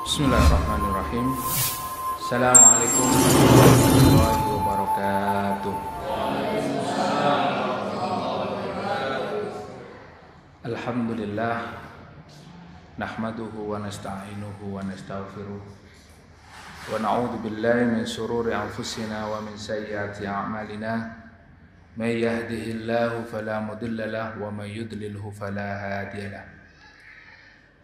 Bismillahirrahmanirrahim. Assalamualaikum warahmatullahi wabarakatuh. Alhamdulillah, nahmaduhu wa nasta'inuhu wa nastaghfiruh wa na'udzu billahi min shururi anfusina wa min sayyiati a'malina. May yahdihillahu fala mudilla lahu wa may yudlilhu fala hadiya lahu.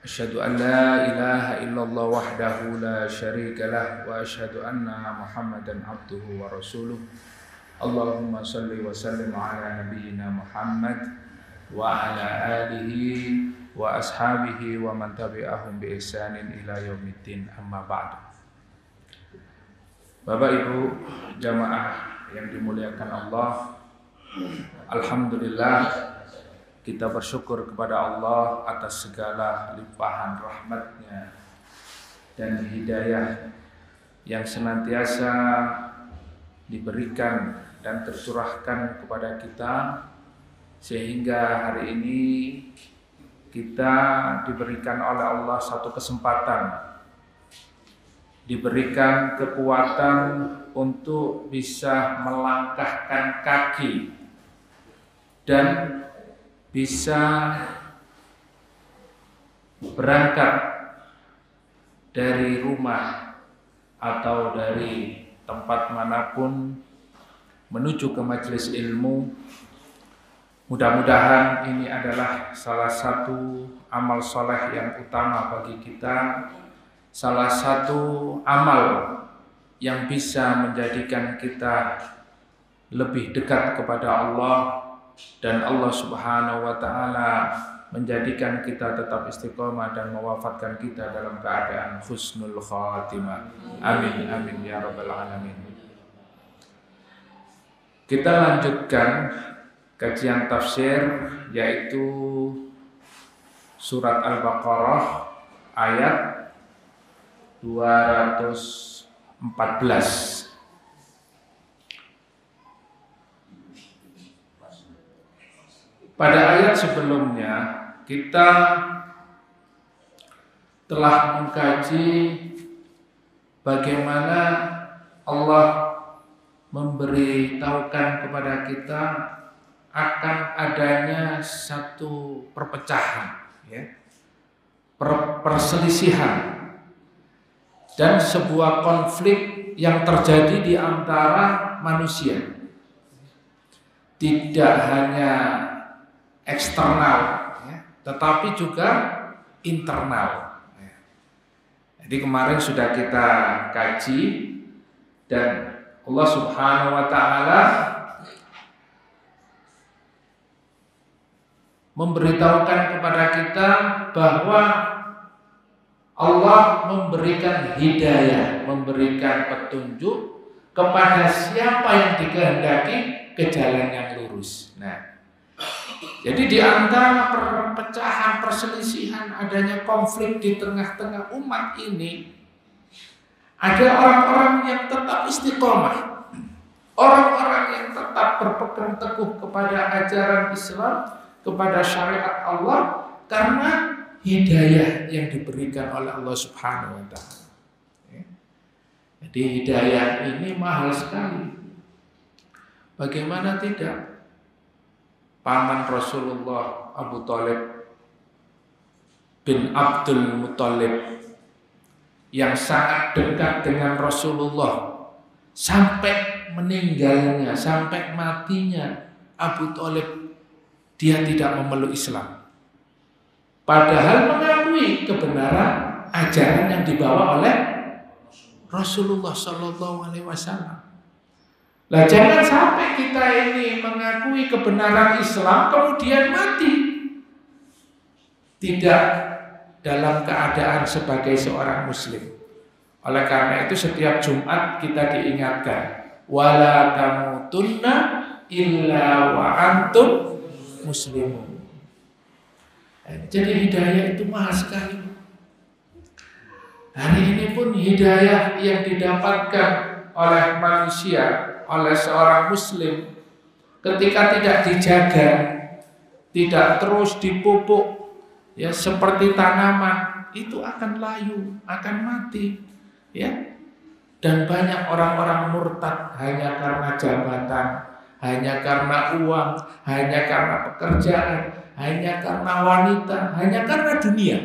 Asyhadu an la ilaha illallah wahdahu la syarika lah wa asyhadu anna Muhammadan abduhu wa rasuluh. Allahumma salli wa sallim ala nabiyyina Muhammad wa ala alihi wa ashabihi wa man tabi'ahum bi ihsanin ila yaumiddin, amma ba'du. Bapak Ibu jamaah yang dimuliakan Allah, alhamdulillah kita bersyukur kepada Allah atas segala limpahan rahmat-Nya dan hidayah yang senantiasa diberikan dan tercurahkan kepada kita, sehingga hari ini kita diberikan oleh Allah satu kesempatan, diberikan kekuatan untuk bisa melangkahkan kaki dan bisa berangkat dari rumah atau dari tempat manapun menuju ke majelis ilmu. Mudah-mudahan ini adalah salah satu amal soleh yang utama bagi kita, salah satu amal yang bisa menjadikan kita lebih dekat kepada Allah, dan Allah Subhanahu wa ta'ala menjadikan kita tetap istiqomah dan mewafatkan kita dalam keadaan husnul khatimah. Amin amin ya rabbal alamin. Kita lanjutkan kajian tafsir, yaitu surat Al-Baqarah ayat 214. Pada ayat sebelumnya kita telah mengkaji bagaimana Allah memberitahukan kepada kita akan adanya satu perpecahan, perselisihan dan sebuah konflik yang terjadi di antara manusia. Tidak hanya eksternal, tetapi juga internal. Jadi kemarin sudah kita kaji, dan Allah Subhanahu wa ta'ala memberitahukan kepada kita bahwa Allah memberikan hidayah, memberikan petunjuk kepada siapa yang dikehendaki ke jalan yang lurus. Jadi di antara perpecahan, perselisihan, adanya konflik di tengah-tengah umat ini, ada orang-orang yang tetap istiqomah, orang-orang yang tetap berpegang teguh kepada ajaran Islam, kepada syariat Allah, karena hidayah yang diberikan oleh Allah Subhanahu wa ta'ala. Jadi hidayah ini mahal sekali. Bagaimana tidak? Paman Rasulullah Abu Thalib bin Abdul Muthalib yang sangat dekat dengan Rasulullah, sampai meninggalnya, sampai matinya Abu Thalib, dia tidak memeluk Islam, padahal mengakui kebenaran ajaran yang dibawa oleh Rasulullah Sallallahu Alaihi Wasallam. Nah, jangan sampai kita ini mengakui kebenaran Islam kemudian mati tidak dalam keadaan sebagai seorang muslim. Oleh karena itu setiap Jumat kita diingatkan, wala tamutunna illa wa antum muslimun. Jadi hidayah itu mahal sekali. Hari ini pun hidayah yang didapatkan oleh manusia, oleh seorang muslim, ketika tidak dijaga, tidak terus dipupuk, ya seperti tanaman, itu akan layu, akan mati, ya. Dan banyak orang-orang murtad hanya karena jabatan, hanya karena uang, hanya karena pekerjaan, hanya karena wanita, hanya karena dunia.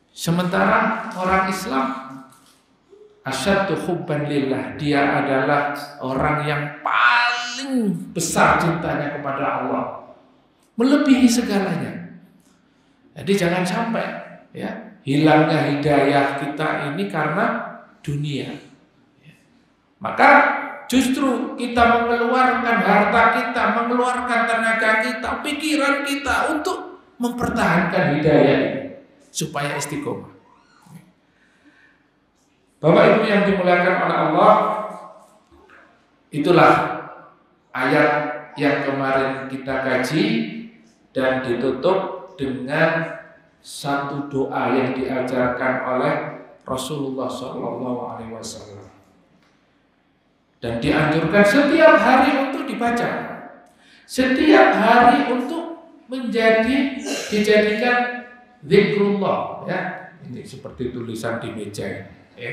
Sementara orang Islam asyaddu hubban lillah, dia adalah orang yang paling besar cintanya kepada Allah, melebihi segalanya. Jadi jangan sampai ya hilangnya hidayah kita ini karena dunia. Maka justru kita mengeluarkan harta kita, mengeluarkan tenaga kita, pikiran kita untuk mempertahankan hidayah ini supaya istiqomah. Bapak Ibu yang dimuliakan oleh Allah, itulah ayat yang kemarin kita kaji dan ditutup dengan satu doa yang diajarkan oleh Rasulullah SAW dan dianjurkan setiap hari untuk dibaca, setiap hari untuk dijadikan zikrullah, ya. Ini seperti tulisan di meja ini, ya.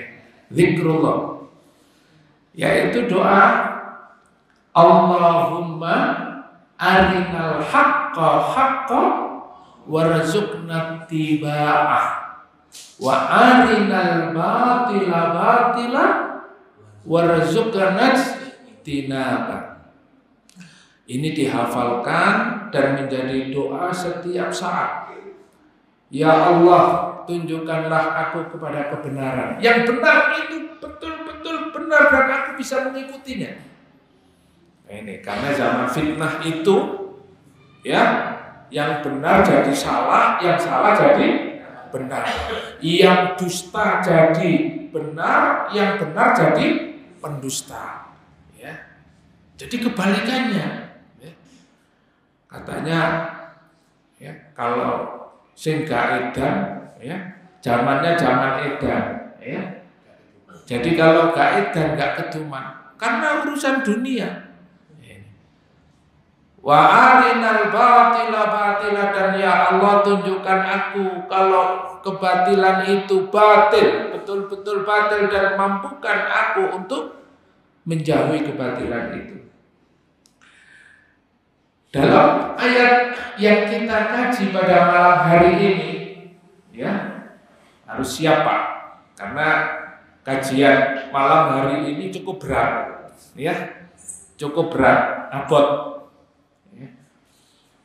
Zikrullah, yaitu doa Allahumma arinal haqqa haqqa warzuqna tiba'ah wa arinal batila batila warzuqna tinaba. Ini dihafalkan dan menjadi doa setiap saat. Ya Allah, tunjukkanlah aku kepada kebenaran. Yang benar itu betul-betul benar dan aku bisa mengikutinya. Ini karena zaman fitnah itu, ya, yang benar jadi salah, yang salah jadi benar, yang dusta jadi benar, yang benar jadi pendusta, ya. Jadi kebalikannya, ya. Katanya, ya, kalau sing gak edan, ya, zamannya zaman edan, ya. Jadi kalau gak edan gak keduman karena urusan dunia. Wa arinal batila batila, dan ya Allah tunjukkan aku kalau kebatilan itu batil, betul-betul batil, dan mampukan aku untuk menjauhi kebatilan itu. Dalam ayat yang kita kaji pada malam hari ini, ya, harus siap Pak, karena kajian malam hari ini cukup berat, ya, cukup berat, abot.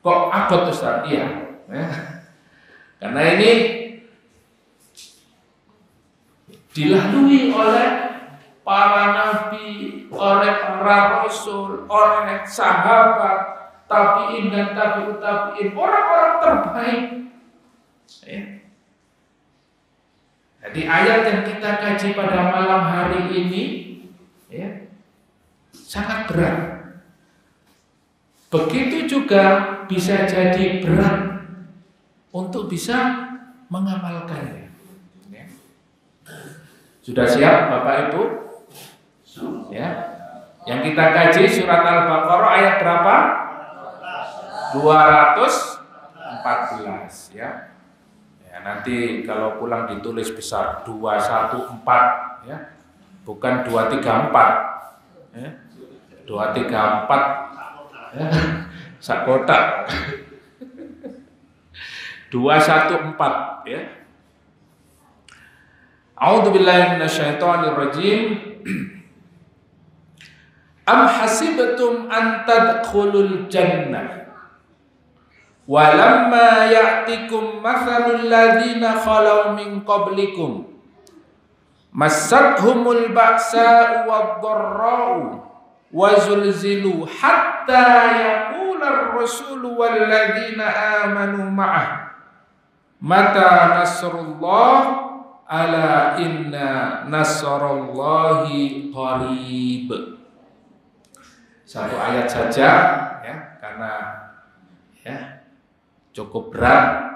Kok abot Ustaz? Iya, ya. Karena ini dilalui oleh para nabi, oleh para rasul, oleh sahabat, tabi'in dan tabi'ut tabi'in, orang-orang terbaik, ya. Jadi ayat yang kita kaji pada malam hari ini, ya, sangat berat. Begitu juga bisa jadi berat untuk bisa mengamalkannya. Ya. Sudah siap Bapak Ibu? Ya. Yang kita kaji surat Al-Baqarah ayat berapa? 214, ya. Ya, nanti kalau pulang ditulis besar 214, ya. Bukan 234. Ya. 234. Ya, sak kotak 214, ya. A'udzubillahi minasyaitonir rajim. Am hasibtum an tadkhulul jannah walamma ya'tikum mathalul ladzina khalau min qablikum massathumul ba'sa'u wad-dharra'u wa zulzilu hatta yaqula ar-rasulu walladzina amanu ma'ah mata nasrullah ala inna nasrullahi qarib. Satu ayat saja, ya, karena ya cukup berat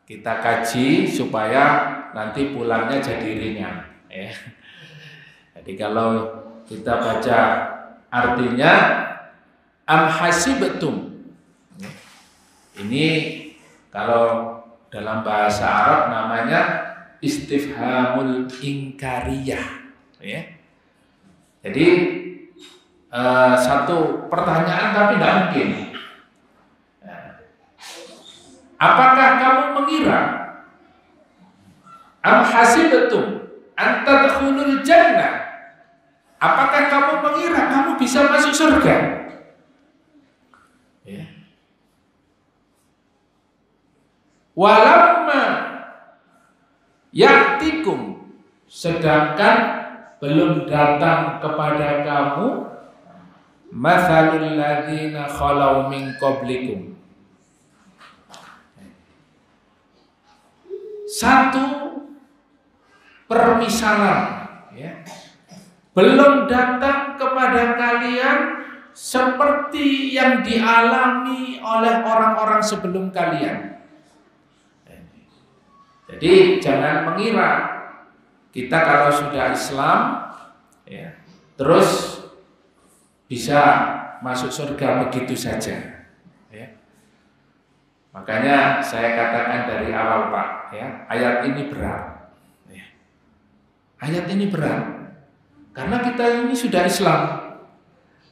kita kaji supaya nanti pulangnya jadi ringan, ya. Jadi kalau kita baca artinya am hasibtum, ini kalau Dalam bahasa Arab namanya istifhamul ingkariyah. Ya. Jadi satu pertanyaan tapi tidak mungkin. Apakah kamu mengira am hasibtum an tadkhulul jannah? Apakah kamu mengira kamu bisa masuk surga? Ya. Walamma ya'tikum, sedangkan belum datang kepada kamu mathalul ladzina khalau min qablikum. Satu permisalan, ya. Belum datang kepada kalian seperti yang dialami oleh orang-orang sebelum kalian. Jadi jangan mengira kita kalau sudah Islam, ya, terus bisa masuk surga begitu saja. Ya. Makanya saya katakan dari awal, Pak, ya, ayat ini berat. Ya. Ayat ini berat. Karena kita ini sudah Islam.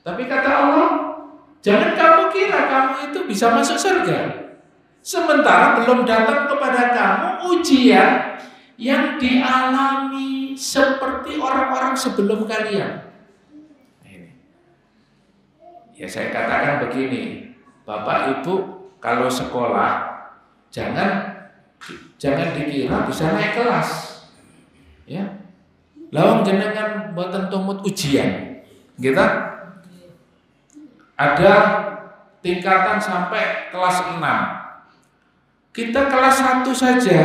Tapi kata Allah, jangan kamu kira kamu itu bisa masuk surga sementara belum datang kepada kamu ujian yang dialami seperti orang-orang sebelum kalian. Ya saya katakan begini, Bapak Ibu kalau sekolah jangan dikira bisa naik kelas. Ya. Lawang jenengan boten tumut ujian. Kita ada tingkatan sampai kelas 6. Kita kelas 1 saja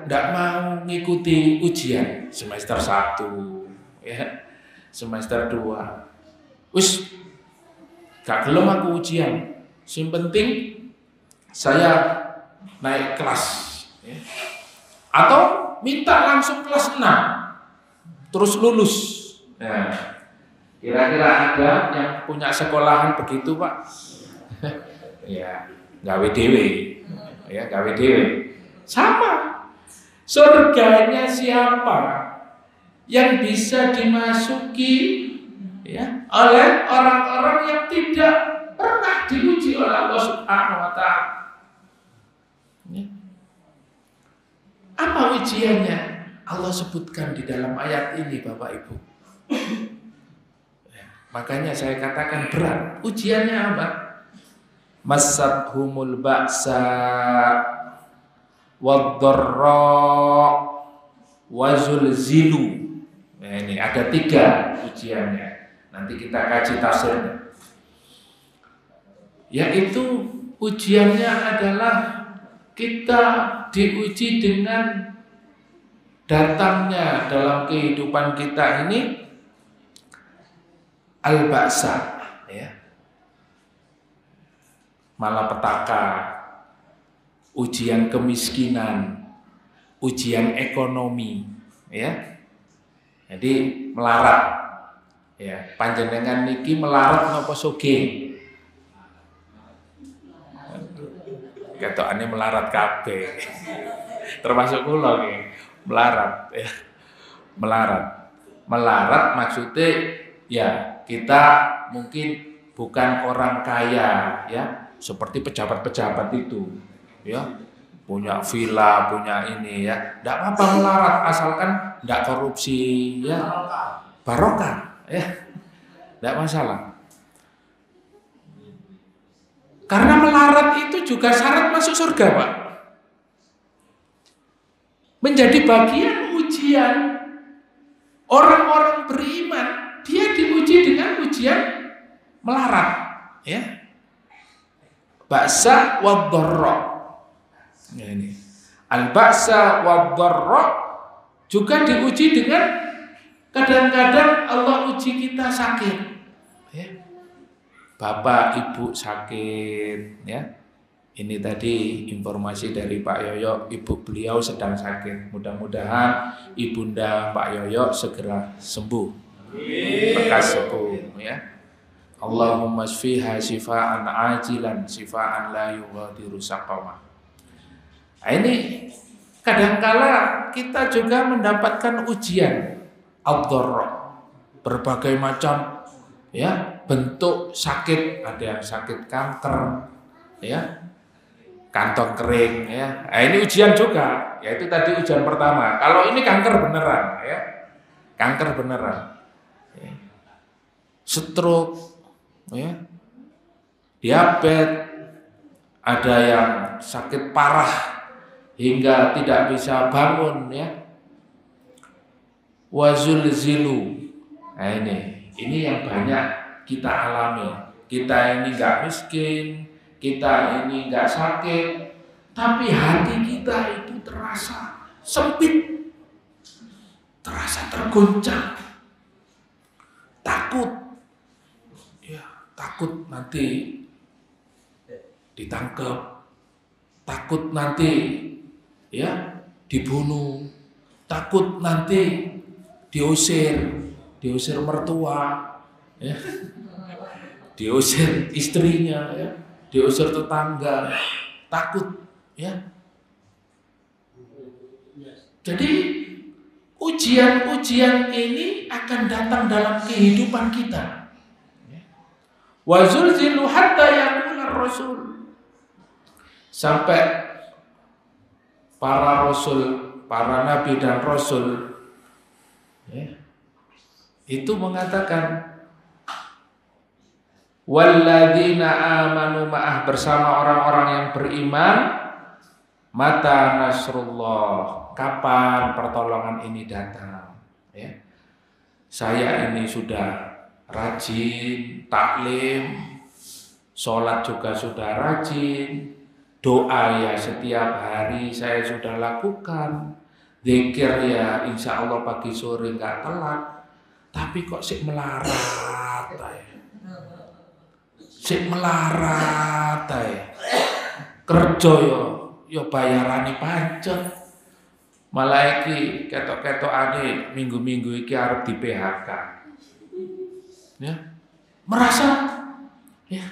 tidak mau mengikuti ujian semester 1, ya. Semester 2. Wis gak gelem aku ujian. Yang penting saya naik kelas, ya. Atau minta langsung kelas 6. Terus lulus. Nah, kira-kira ada yang punya sekolahan begitu, Pak? Ya, gawe dhewe. Ya, gawe dhewe. Sama. Surganya siapa yang bisa dimasuki, ya, oleh orang-orang yang tidak pernah diuji oleh Allah Subhanahu wa taala. Ya. Apa ujiannya? Allah sebutkan di dalam ayat ini, Bapak Ibu. Makanya saya katakan berat. Ujiannya apa? Masathumul ba'sa wad-dharra wazulzilu. Nah, ini ada 3 ujiannya. Nanti kita kaji tafsirnya. Yaitu ujiannya adalah kita diuji dengan datangnya dalam kehidupan kita ini al-ba'sa, ya. Malapetaka, ujian kemiskinan, ujian ekonomi, ya. Jadi melarat, ya. Panjenengan niki melarat napa sugih? Ketokane melarat kabeh. Termasuk kula nggih. Melarat, ya. Melarat maksudnya ya kita mungkin bukan orang kaya, ya, seperti pejabat-pejabat itu, ya, punya villa, punya ini, ya, tidak apa-apa melarat asalkan tidak korupsi, ya, barokah, ya, tidak masalah. Karena melarat itu juga syarat masuk surga, Pak. Menjadi bagian ujian orang-orang beriman, dia diuji dengan ujian melarat, ya. Ba'sa wad-dharra. Ya, ini. Al-ba'sa wad-dharra juga diuji dengan kadang-kadang Allah uji kita sakit, ya. Bapak Ibu sakit, ya. Ini tadi informasi dari Pak Yoyo, ibu beliau sedang sakit. Mudah-mudahan ibunda Pak Yoyo segera sembuh, bekas sembuh, ya. Allahumma shfiha shifaan ajilan shifaan la yughadiru saqama. Nah, ini kadangkala kita juga mendapatkan ujian ad-dharra, berbagai macam ya bentuk sakit, ada yang sakit kanker ya, kantong kering ya. Nah, ini ujian juga, yaitu tadi ujian pertama. Kalau ini kanker beneran ya, kanker beneran ya. Stroke ya, diabetes, ada yang sakit parah hingga tidak bisa bangun ya, wazulzilu. Nah ini yang banyak kita alami. Kita ini nggak miskin, kita ini nggak sakit, tapi hati kita itu terasa sempit, terasa tergoncang, takut ya, takut nanti ditangkap, takut nanti ya dibunuh, takut nanti diusir mertua ya, diusir istrinya ya, diusir tetangga, takut ya. Jadi ujian-ujian ini akan datang dalam kehidupan kita. Wa zulzilu hatta yaqula ar-rasul, sampai para rasul, para nabi dan rasul ya, itu mengatakan walladzina amanu ma'ah, bersama orang-orang yang beriman, mata nasrullah, kapan pertolongan ini datang ya. Saya ini sudah rajin taklim, sholat juga sudah rajin, doa ya setiap hari saya sudah lakukan, zikir ya insya Allah pagi sore nggak telat, tapi kok sik melarat kerja yo bayarane pajak, malah iki ketok-ketokane minggu-minggu iki arep di PHK ya, merasa ya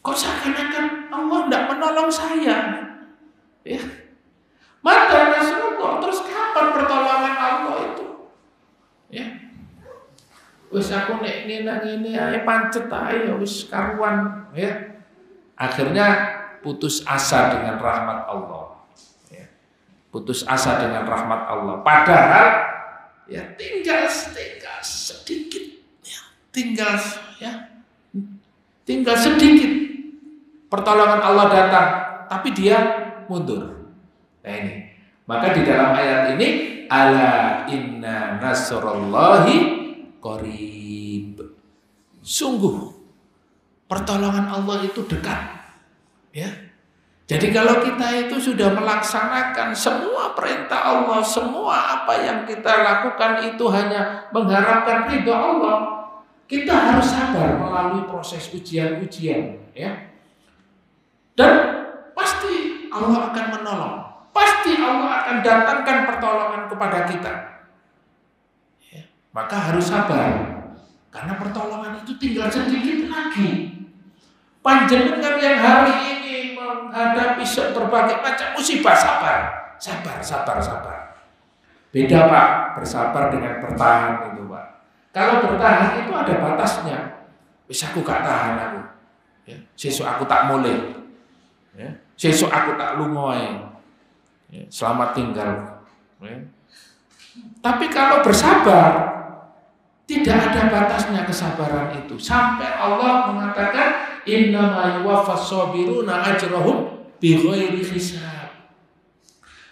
kok seakan-akan Allah tidak menolong saya ya. Mata Rasulullah, terus kapan pertolongan Allah itu ya? Wis aku nek ngene ae pancet ae wis karuan ya. Akhirnya putus asa dengan rahmat Allah ya. Putus asa dengan rahmat Allah, padahal ya tinggal sedikit ya, tinggal sedikit pertolongan Allah datang, tapi dia mundur. Nah ini, maka di dalam ayat ini ala inna nasrullahi qarib, sungguh pertolongan Allah itu dekat ya. Jadi kalau kita itu sudah melaksanakan semua perintah Allah, semua apa yang kita lakukan itu hanya mengharapkan ridha Allah, kita harus sabar melalui proses ujian-ujian ya. Dan pasti Allah akan menolong, pasti Allah akan datangkan pertolongan kepada kita ya. Maka harus sabar, karena pertolongan itu tinggal sedikit lagi. Panjenengan yang hari ini menghadapi berbagai macam musibah, sabar. Beda Pak, bersabar dengan bertahan itu Pak. Kalau bertahan itu ada batasnya. Wis aku gak tahan aku ya. Sesuk aku tak mulai ya. Sesuk aku tak lungoy ya. Selamat tinggal ya. Tapi kalau bersabar, tidak ada batasnya kesabaran itu, sampai Allah mengatakan innama yuwaffas sabiruna ajrahum bighairi hisab.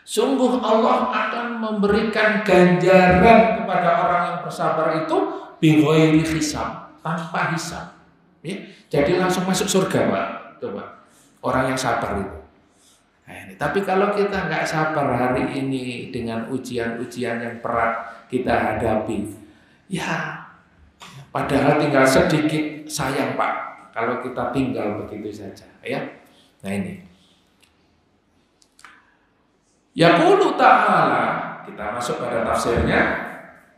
Sungguh Allah akan memberikan ganjaran kepada orang yang bersabar itu bighairi hisab, tanpa hisab ya. Jadi langsung masuk surga Pak. Coba orang yang sabar itu. Nah, ini. Tapi kalau kita nggak sabar hari ini dengan ujian-ujian yang berat kita hadapi, ya padahal tinggal sedikit, sayang Pak kalau kita tinggal begitu saja ya. Nah ini yaqulu ta'ala, kita masuk pada tafsirnya,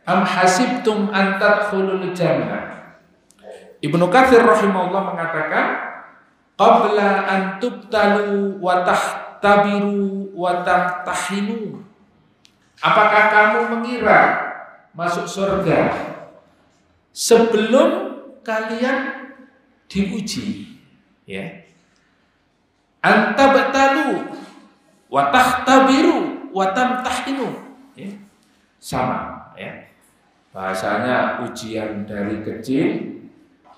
am hasibtum an tadkhulul jannah. Ibnu Katsir rahimahullah mengatakan qabla an tubtalu wa takhtabiru wa tamtahinu. Apakah kamu mengira masuk surga sebelum kalian diuji? Ya. Antabtalu wa takhtabiru wa tamtahinu. Ya. Sama, ya. Bahasanya ujian dari kecil,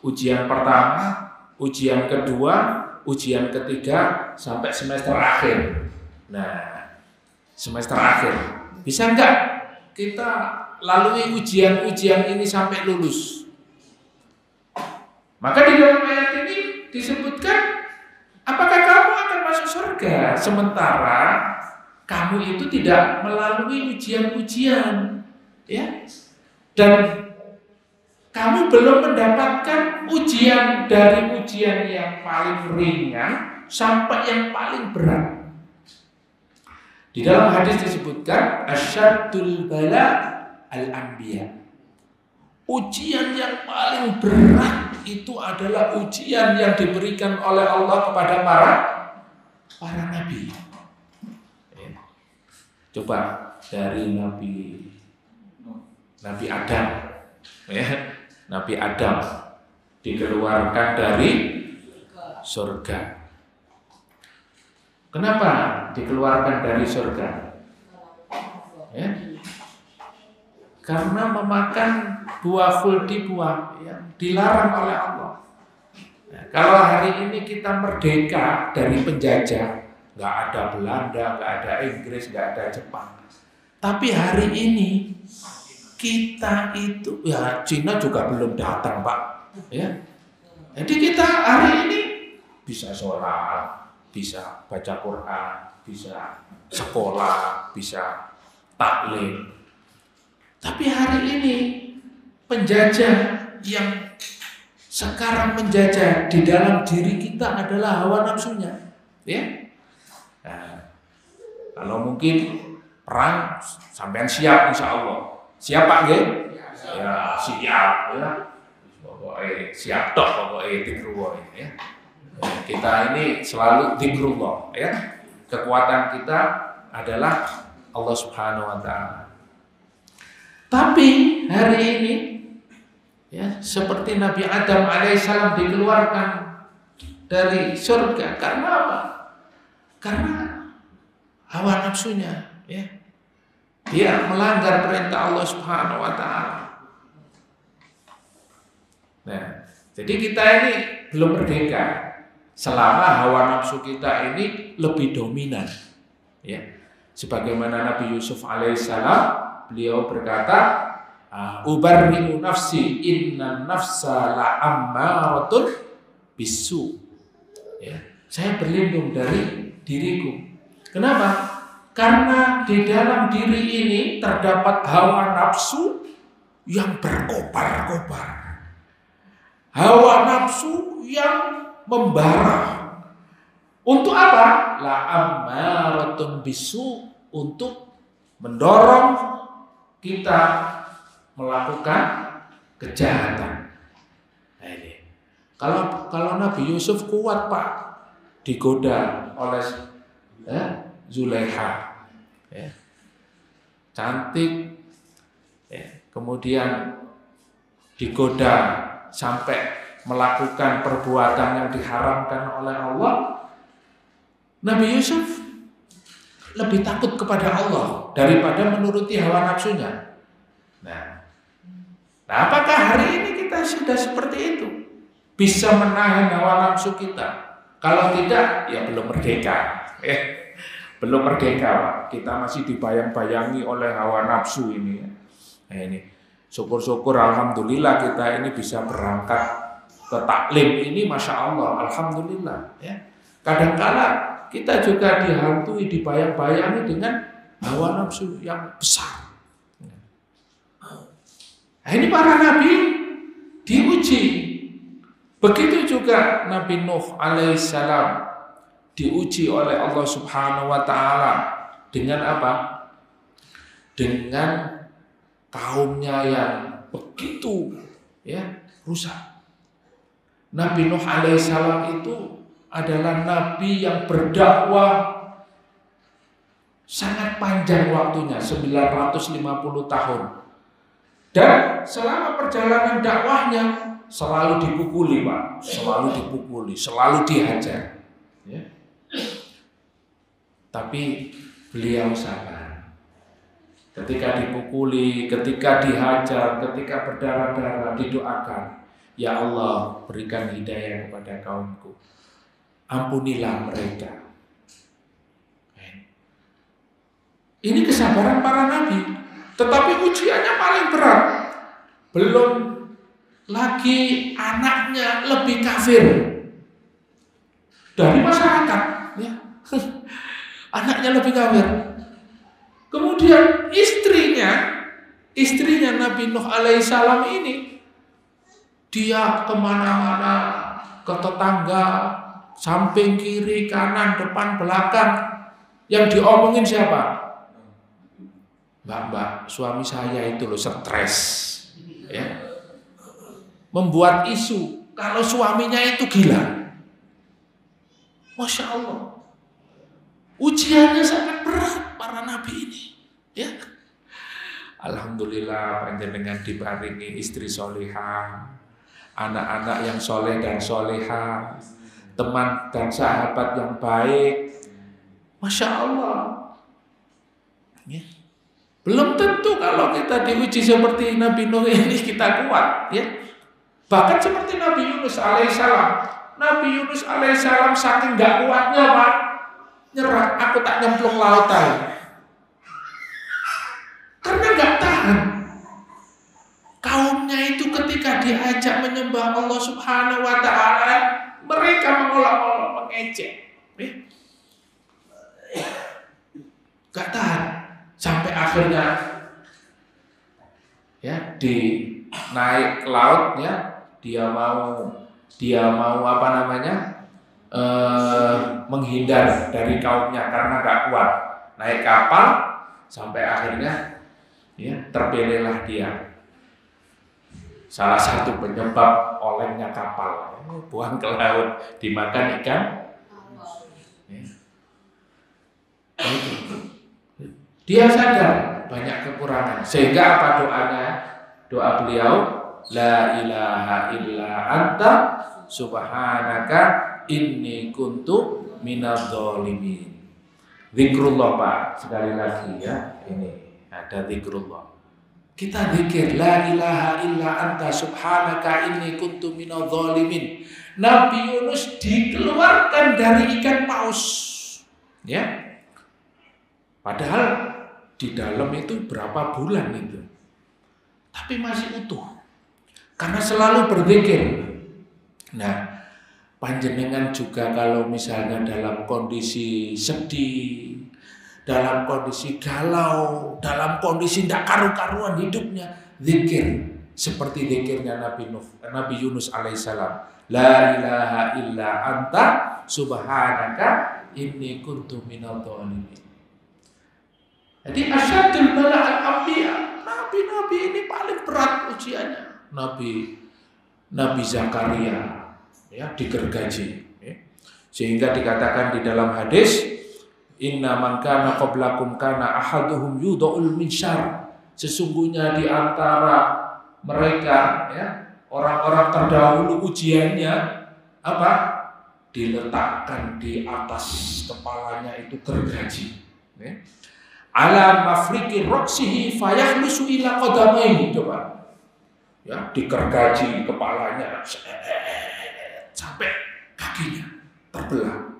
ujian pertama, ujian kedua, ujian ketiga, sampai semester akhir. Nah, semester akhir. Bisa enggak kita lalui ujian-ujian ini sampai lulus? Maka di dalam ayat ini disebutkan, apakah kamu akan masuk surga sementara kamu itu tidak melalui ujian-ujian, ya? Dan kamu belum mendapatkan ujian dari ujian yang paling ringan sampai yang paling berat. Di dalam hadis disebutkan asyaddul bala al-anbiya. Ujian yang paling berat itu adalah ujian yang diberikan oleh Allah kepada para nabi. Coba dari Nabi Adam, ya. Nabi Adam dikeluarkan dari surga. Kenapa dikeluarkan dari surga? Ya. Karena memakan buah khuldi, buah yang dilarang oleh Allah. Nah, kalau hari ini kita merdeka dari penjajah, nggak ada Belanda, nggak ada Inggris, nggak ada Jepang. Tapi hari ini kita itu, ya Cina juga belum datang, Pak. Ya. Jadi kita hari ini bisa sholat, bisa baca Quran, bisa sekolah, bisa taklim. Tapi hari ini penjajah yang sekarang menjajah di dalam diri kita adalah hawa nafsunya. Ya. Nah, kalau mungkin perang sampean siap insya Allah. Siapa nggih? Ya, siap ya. Pokoknya siap tok pokoknya zikrullah ya. Kita ini selalu zikrullah ya. Kekuatan kita adalah Allah Subhanahu wa taala. Tapi hari ini ya, seperti Nabi Adam alaihissalam dikeluarkan dari surga karena apa? Karena hawa nafsunya ya. Dia melanggar perintah Allah Subhanahu wa taala. Nah, jadi kita ini belum merdeka selama hawa nafsu kita ini lebih dominan. Ya. Sebagaimana Nabi Yusuf alaihissalam, beliau berkata, "Ubarri'u nafsi innan nafsa la'ammaratun bisu." Ya, saya berlindung dari diriku. Kenapa? Karena di dalam diri ini terdapat hawa nafsu yang berkobar-kobar. Hawa nafsu yang membara. Untuk apa? La'ammaratun bisu, untuk mendorong kita melakukan kejahatan. Nah ini. Kalau Nabi Yusuf kuat, Pak, digoda oleh Zulaikha. Ya. Cantik, ya. Kemudian digoda sampai melakukan perbuatan yang diharamkan oleh Allah. Nabi Yusuf lebih takut kepada Allah daripada menuruti hawa nafsunya. Nah, apakah hari ini kita sudah seperti itu? Bisa menahan hawa nafsu kita? Kalau tidak, ya belum merdeka. Belum merdeka, kita masih dibayang-bayangi oleh hawa nafsu ini. Nah ini, syukur-syukur alhamdulillah kita ini bisa berangkat ke taklim ini, masya Allah, alhamdulillah. Ya. Kadang-kala kita juga dihantui, dibayang-bayangi dengan hawa nafsu yang besar. Nah, ini para nabi diuji. Begitu juga Nabi Nuh alaihissalam diuji oleh Allah Subhanahu wa taala dengan apa? Dengan kaumnya yang begitu ya rusak. Nabi Nuh alaihissalam itu adalah nabi yang berdakwah Sangat panjang waktunya, 950 tahun. Dan selama perjalanan dakwahnya selalu dipukuli, Pak. Selalu dipukuli, selalu dihajar. Ya. Tapi beliau sabar. Ketika dipukuli, ketika dihajar, ketika berdarah-darah, didoakan, ya Allah, berikan hidayah kepada kaumku. Ampunilah mereka. Ini kesabaran para nabi. Tetapi ujiannya paling berat. Belum lagi anaknya lebih kafir dari masyarakat, ya. Anaknya lebih kafir. Kemudian istrinya Nabi Nuh alaihissalam ini, dia kemana-mana, ke tetangga, samping, kiri, kanan, depan, belakang, yang diomongin siapa? Mbak, suami saya itu loh stres, ya. Membuat isu kalau suaminya itu gila. Masya Allah. Ujiannya sangat berat para nabi ini, ya. Alhamdulillah panjenengan diparingi istri solihah, anak-anak yang soleh dan solehah, teman dan sahabat yang baik. Masya Allah, ya. Belum tentu kalau kita diuji seperti Nabi Nuh ini kita kuat, ya. Bahkan seperti Nabi Yunus alaihissalam. Nabi Yunus alaihissalam saking gak kuatnya, Pak, nyerah, aku tak nyemplung lautan. Karena gak tahan. Kaumnya itu ketika diajak menyembah Allah Subhanahu wa ta'ala, mereka mengolok-olok, mengejek, ya. Gak tahan. Sampai akhirnya, ya, naik ke laut, ya, dia mau apa namanya, menghindar dari kaumnya karena gak kuat. Naik kapal sampai akhirnya, ya, terpilihlah dia. Salah satu penyebab olengnya kapal, buang ke laut, dimakan ikan. Ya. Dia sadar banyak kekurangan, sehingga apa doanya? Doa beliau, la ilaha illa anta subhanaka inni kuntu minadz dzalimin. Zikrullah, Pak, sekali lagi, ya, ini ada zikrullah. Kita zikir la ilaha illa anta subhanaka inni kuntu minadz dzalimin. Nabi Yunus dikeluarkan dari ikan paus, ya. Padahal di dalam itu berapa bulan itu, tapi masih utuh karena selalu berzikir. Nah, panjenengan juga kalau misalnya dalam kondisi sedih, dalam kondisi galau, dalam kondisi tidak karu-karuan hidupnya, zikir seperti zikirnya Nabi Yunus alaihissalam. La ilaha illa anta subhanaka inni kuntu minadz dzalimin. Jadi asyadul bala al-anbiya, nabi-nabi ini paling berat ujiannya. Nabi Zakaria, ya, digergaji, ya. Sehingga dikatakan di dalam hadis, inna man kana qablakum kana ahaduhum yudha'ul minsyar. Sesungguhnya di antara mereka, ya, orang-orang terdahulu ujiannya apa? Diletakkan di atas kepalanya itu gergaji, ya. Ala mafriki roksihi fayahlusu ila qadamaihi, coba, ya, digergaji kepalanya sampai kakinya terbelah.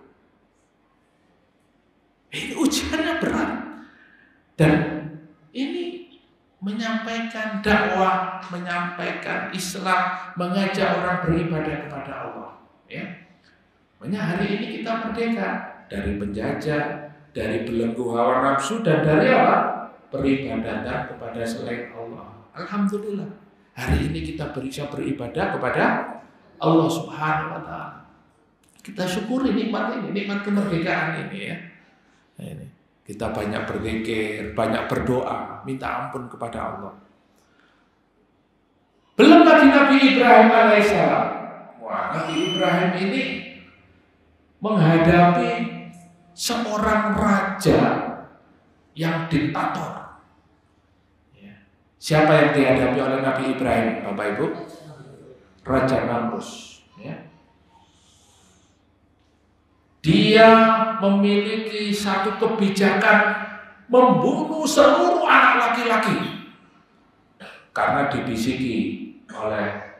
Ini ujiannya berat, dan ini menyampaikan dakwah, menyampaikan Islam, mengajak orang beribadah kepada Allah, ya. Makanya hari ini kita merdeka dari penjajah, dari belenggu hawa nafsu, dan dari apa? Peribadatan kepada selain Allah. Alhamdulillah, hari ini kita bisa beribadah kepada Allah Subhanahu wa ta'ala. Kita syukuri nikmat ini, nikmat kemerdekaan ini, ya. Ini. Kita banyak berzikir, banyak berdoa, minta ampun kepada Allah. Belum lagi Nabi Ibrahim alaihissalam. Wah, Nabi Ibrahim ini menghadapi seorang raja yang diktator. Siapa yang dihadapi oleh Nabi Ibrahim, Bapak Ibu? Raja Namrus. Dia memiliki satu kebijakan membunuh seluruh anak laki-laki karena dibisiki oleh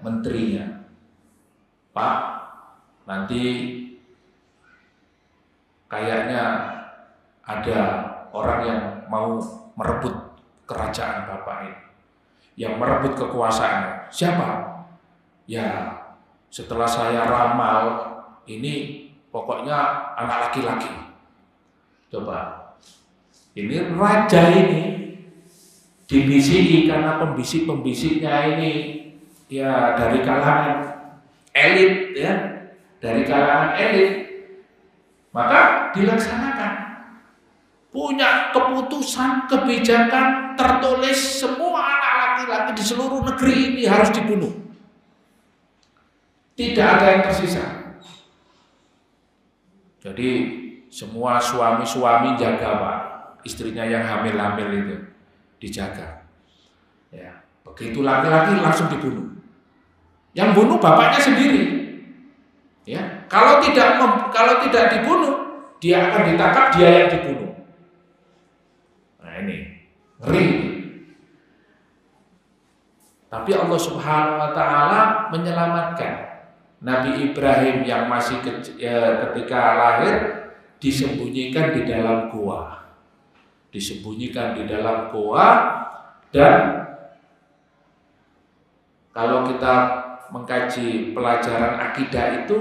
menterinya, Pak, nanti kayaknya ada orang yang mau merebut kerajaan Bapak ini, yang merebut kekuasaan. Siapa? Ya, setelah saya ramal, ini pokoknya anak laki-laki. Coba, ini raja ini dibisiki karena pembisik-pembisiknya ini ya dari kalangan elit, dari kalangan elit, maka dilaksanakan. Punya keputusan, kebijakan tertulis, semua anak laki-laki di seluruh negeri ini harus dibunuh. Tidak ada yang tersisa. Jadi semua suami-suami jaga, Pak, istrinya yang hamil-hamil itu dijaga. Ya, begitu laki-laki langsung dibunuh. Yang bunuh bapaknya sendiri. Ya, kalau tidak dibunuh, dia akan ditangkap, dia yang dibunuh. Nah ini ngeri. Tapi Allah Subhanahu wa taala menyelamatkan Nabi Ibrahim yang masih ketika lahir disembunyikan di dalam gua. Disembunyikan di dalam gua, dan kalau kita mengkaji pelajaran akidah itu,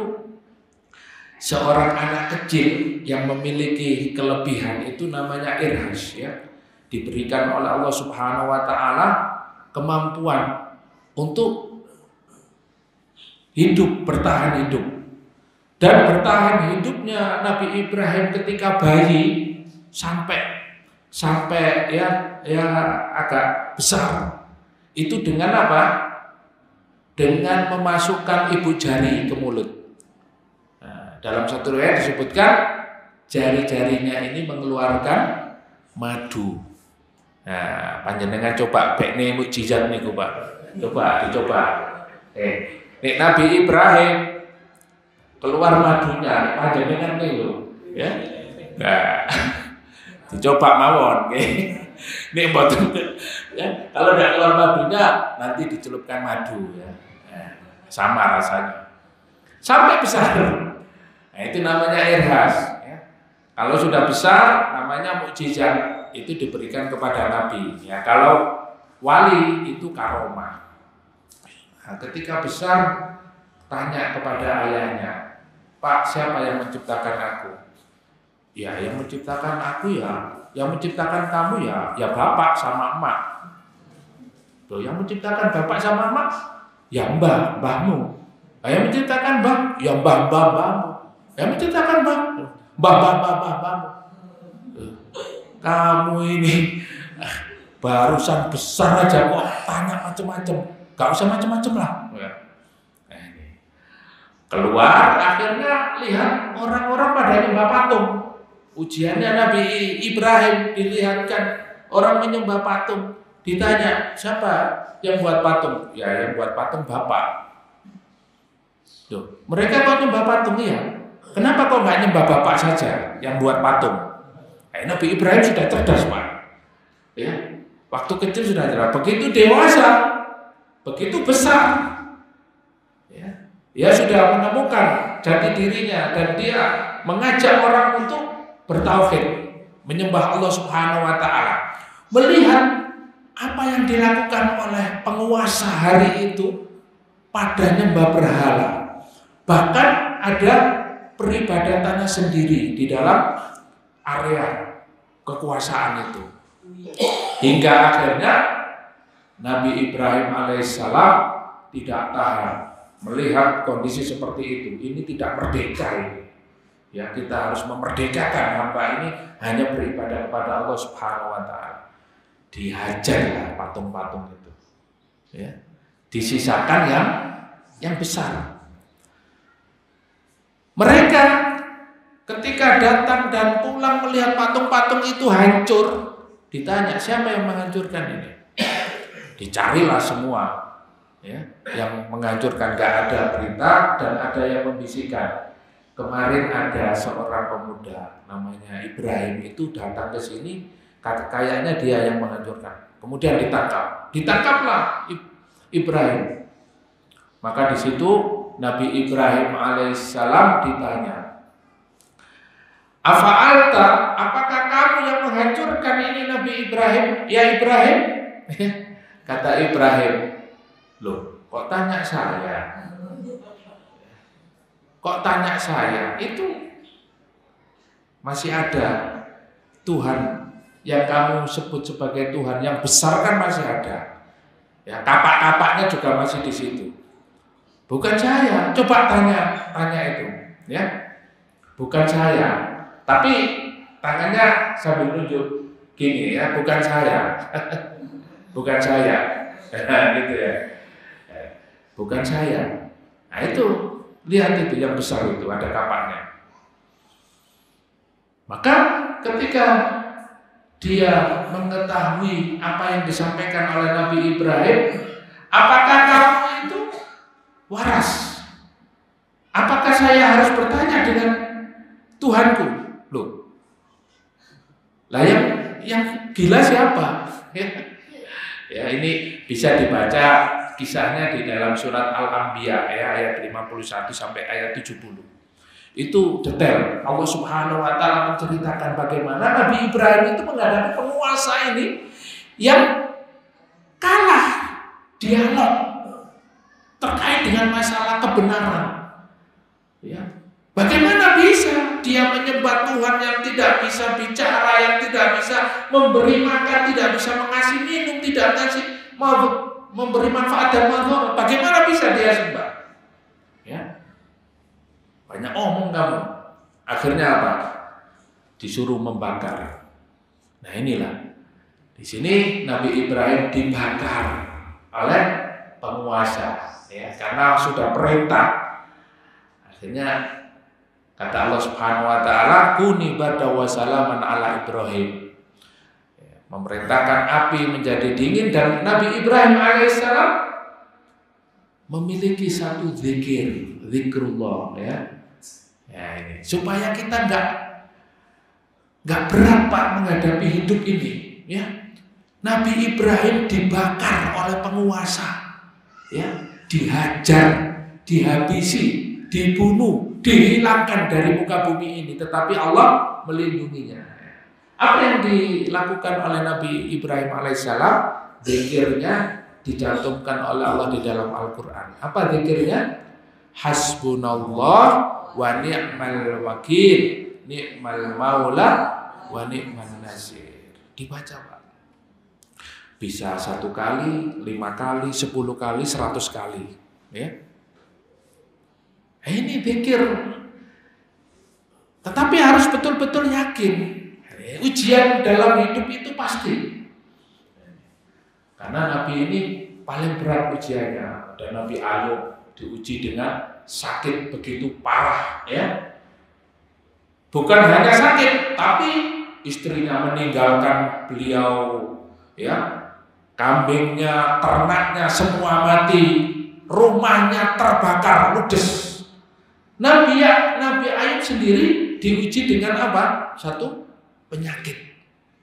seorang anak kecil yang memiliki kelebihan itu namanya irhas, diberikan oleh Allah Subhanahu wa taala kemampuan untuk hidup, bertahan hidup. Dan bertahan hidupnya Nabi Ibrahim ketika bayi sampai agak besar itu dengan apa? Dengan memasukkan ibu jari ke mulut. Nah, dalam satu riwayat disebutkan jari-jarinya ini mengeluarkan madu. Nah, panjenengan coba bekne mukjizat niku, Pak. Dicoba. Nek Nabi Ibrahim keluar madunya, panjenengan niku, ya. Nah, dicoba mawon, nggih. Nek mboten ya, kalau tidak keluar madunya nanti dicelupkan madu, ya. Sama rasanya. Sampai besar. Nah, itu namanya irhas, ya. Kalau sudah besar namanya mukjizat. Itu diberikan kepada Nabi, ya. Kalau wali itu karomah. Nah, ketika besar tanya kepada ayahnya, Pak, siapa yang menciptakan aku? Ya, yang menciptakan aku yang menciptakan kamu ya bapak sama emak. Loh, yang menciptakan bapak sama emak ya mbahmu. Yang menciptakan mbah ya mbahmu. Yang menciptakan mbahmu. Kamu ini barusan besar aja kok tanya macam-macam. Gak usah macam-macam lah. Keluar, akhirnya lihat orang-orang pada nyembah patung. Ujiannya Nabi Ibrahim dilihatkan orang menyembah patung. Ditanya, siapa yang buat patung? Ya, yang buat patung bapak. Tuh, mereka kok nyembah patung ya? Kenapa kok nggak nyembah bapak saja yang buat patung? Nabi Ibrahim sudah cerdas, Pak. Ya, waktu kecil sudah cerdas. Begitu dewasa, begitu besar, dia sudah menemukan jati dirinya dan dia mengajak orang untuk bertauhid, menyembah Allah Subhanahu wa taala. Melihat apa yang dilakukan oleh penguasa hari itu pada nyembah berhala. Bahkan ada peribadatannya sendiri di dalam area kekuasaan itu. Hingga akhirnya Nabi Ibrahim alaihissalam tidak tahan melihat kondisi seperti itu. Ini tidak merdeka ini. Ya, kita harus memerdekakan hamba ini hanya beribadah kepada Allah Subhanahu wa taala. Dihajarlah patung-patung itu. Ya. Disisakan yang besar. Mereka ketika datang dan pulang melihat patung-patung itu hancur, ditanya siapa yang menghancurkan ini? Dicarilah semua, ya, yang menghancurkan. Gak ada berita dan ada yang membisikkan. Kemarin ada seorang pemuda namanya Ibrahim itu datang ke sini, kayaknya dia yang menghancurkan. Kemudian ditangkaplah Ibrahim. Maka di situ Nabi Ibrahim alaihissalam ditanya, "Afa'alta, apakah kamu yang menghancurkan ini Nabi Ibrahim?" "Ya Ibrahim." Kata Ibrahim, "Loh, kok tanya saya? Kok tanya saya? Itu masih ada Tuhan yang kamu sebut sebagai Tuhan yang besar kan masih ada. Ya, kapak-kapaknya juga masih di situ. Bukan saya. Coba tanya itu, ya. Bukan saya. Tapi tangannya sambil nunjuk gini ya, bukan saya." Bukan saya. Gitu ya. Bukan saya. Nah itu, lihat itu yang besar itu ada kapaknya. Maka ketika dia mengetahui apa yang disampaikan oleh Nabi Ibrahim, apakah kamu itu waras? Apakah saya harus bertanya dengan Tuhanku? Loh, lah yang gila siapa? Ya ini bisa dibaca kisahnya di dalam surat Al-Anbiya ya, ayat 51 sampai ayat 70. Itu detail. Allah Subhanahu wa taala menceritakan bagaimana Nabi Ibrahim itu menghadapi penguasa ini yang kalah dialog terkait dengan masalah kebenaran. Ya. Bagaimana bisa dia menyembah Tuhan yang tidak bisa bicara, yang tidak bisa memberi makan, tidak bisa mengasih minum, tidak ngasih memberi manfaat dan manfaat? Bagaimana bisa dia sembah? Ya. Banyak omong kamu. Akhirnya apa? Disuruh membakar. Nah inilah. Di sini Nabi Ibrahim dibakar oleh penguasa, ya, karena sudah perintah. Akhirnya kata Allah Subhanahu wa taala, "Kuni barda wa salaman ala Ibrahim." Ya, memerintahkan api menjadi dingin dan Nabi Ibrahim alaihissalam memiliki satu zikrullah ya. Ya ini supaya kita enggak berat Pak menghadapi hidup ini, ya. Nabi Ibrahim dibakar oleh penguasa, ya, dihajar, dihabisi, dibunuh, dihilangkan dari muka bumi ini, tetapi Allah melindunginya. Apa yang dilakukan oleh Nabi Ibrahim alaihissalam? Zikirnya dicantumkan oleh Allah di dalam Al-Quran. Apa zikirnya? Hasbunallah wa ni'mal wakil, ni'mal maula wa ni'man nasir. Dibaca Pak. Bisa 1 kali, 5 kali, 10 kali, 100 kali, ya. Ini pikir, tetapi harus betul-betul yakin. Ujian dalam hidup itu pasti. Karena Nabi ini paling berat ujiannya. Dan Nabi Ayub diuji dengan sakit begitu parah, ya. Bukan hanya sakit, tapi istrinya meninggalkan beliau, ya. Kambingnya, ternaknya semua mati, rumahnya terbakar, ludes. Nabi Ayub sendiri diuji dengan apa? Satu penyakit,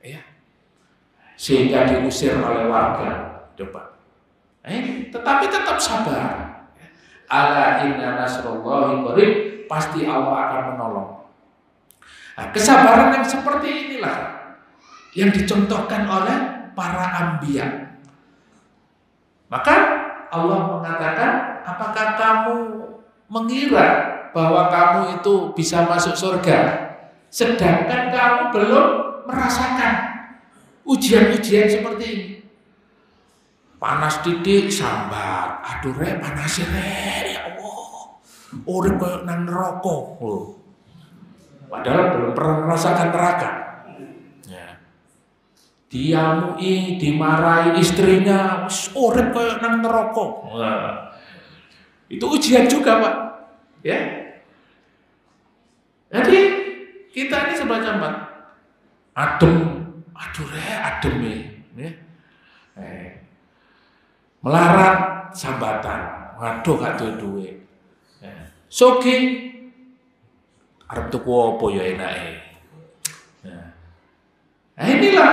ya. Sehingga diusir oleh warga. Coba. Tetapi tetap sabar. Ala inna nasrullahi qarib, pasti Allah akan menolong. Nah, kesabaran yang seperti inilah yang dicontohkan oleh para anbiya. Maka Allah mengatakan, apakah kamu mengira bahwa kamu itu bisa masuk surga sedangkan kamu belum merasakan ujian-ujian seperti ini? Panas titik sambat, aduh rek panas rek, ya Allah, urip koyo nang neraka. Padahal belum pernah merasakan neraka. Ya. Diamui, dimarahi istrinya, urip koyo nang neraka. Itu ujian juga Pak, ya. Jadi Kita ini semacam adem ya. Melarat sambatan, waduh gak duwe. Sogi arep tuku apa ya enake. Nah, inilah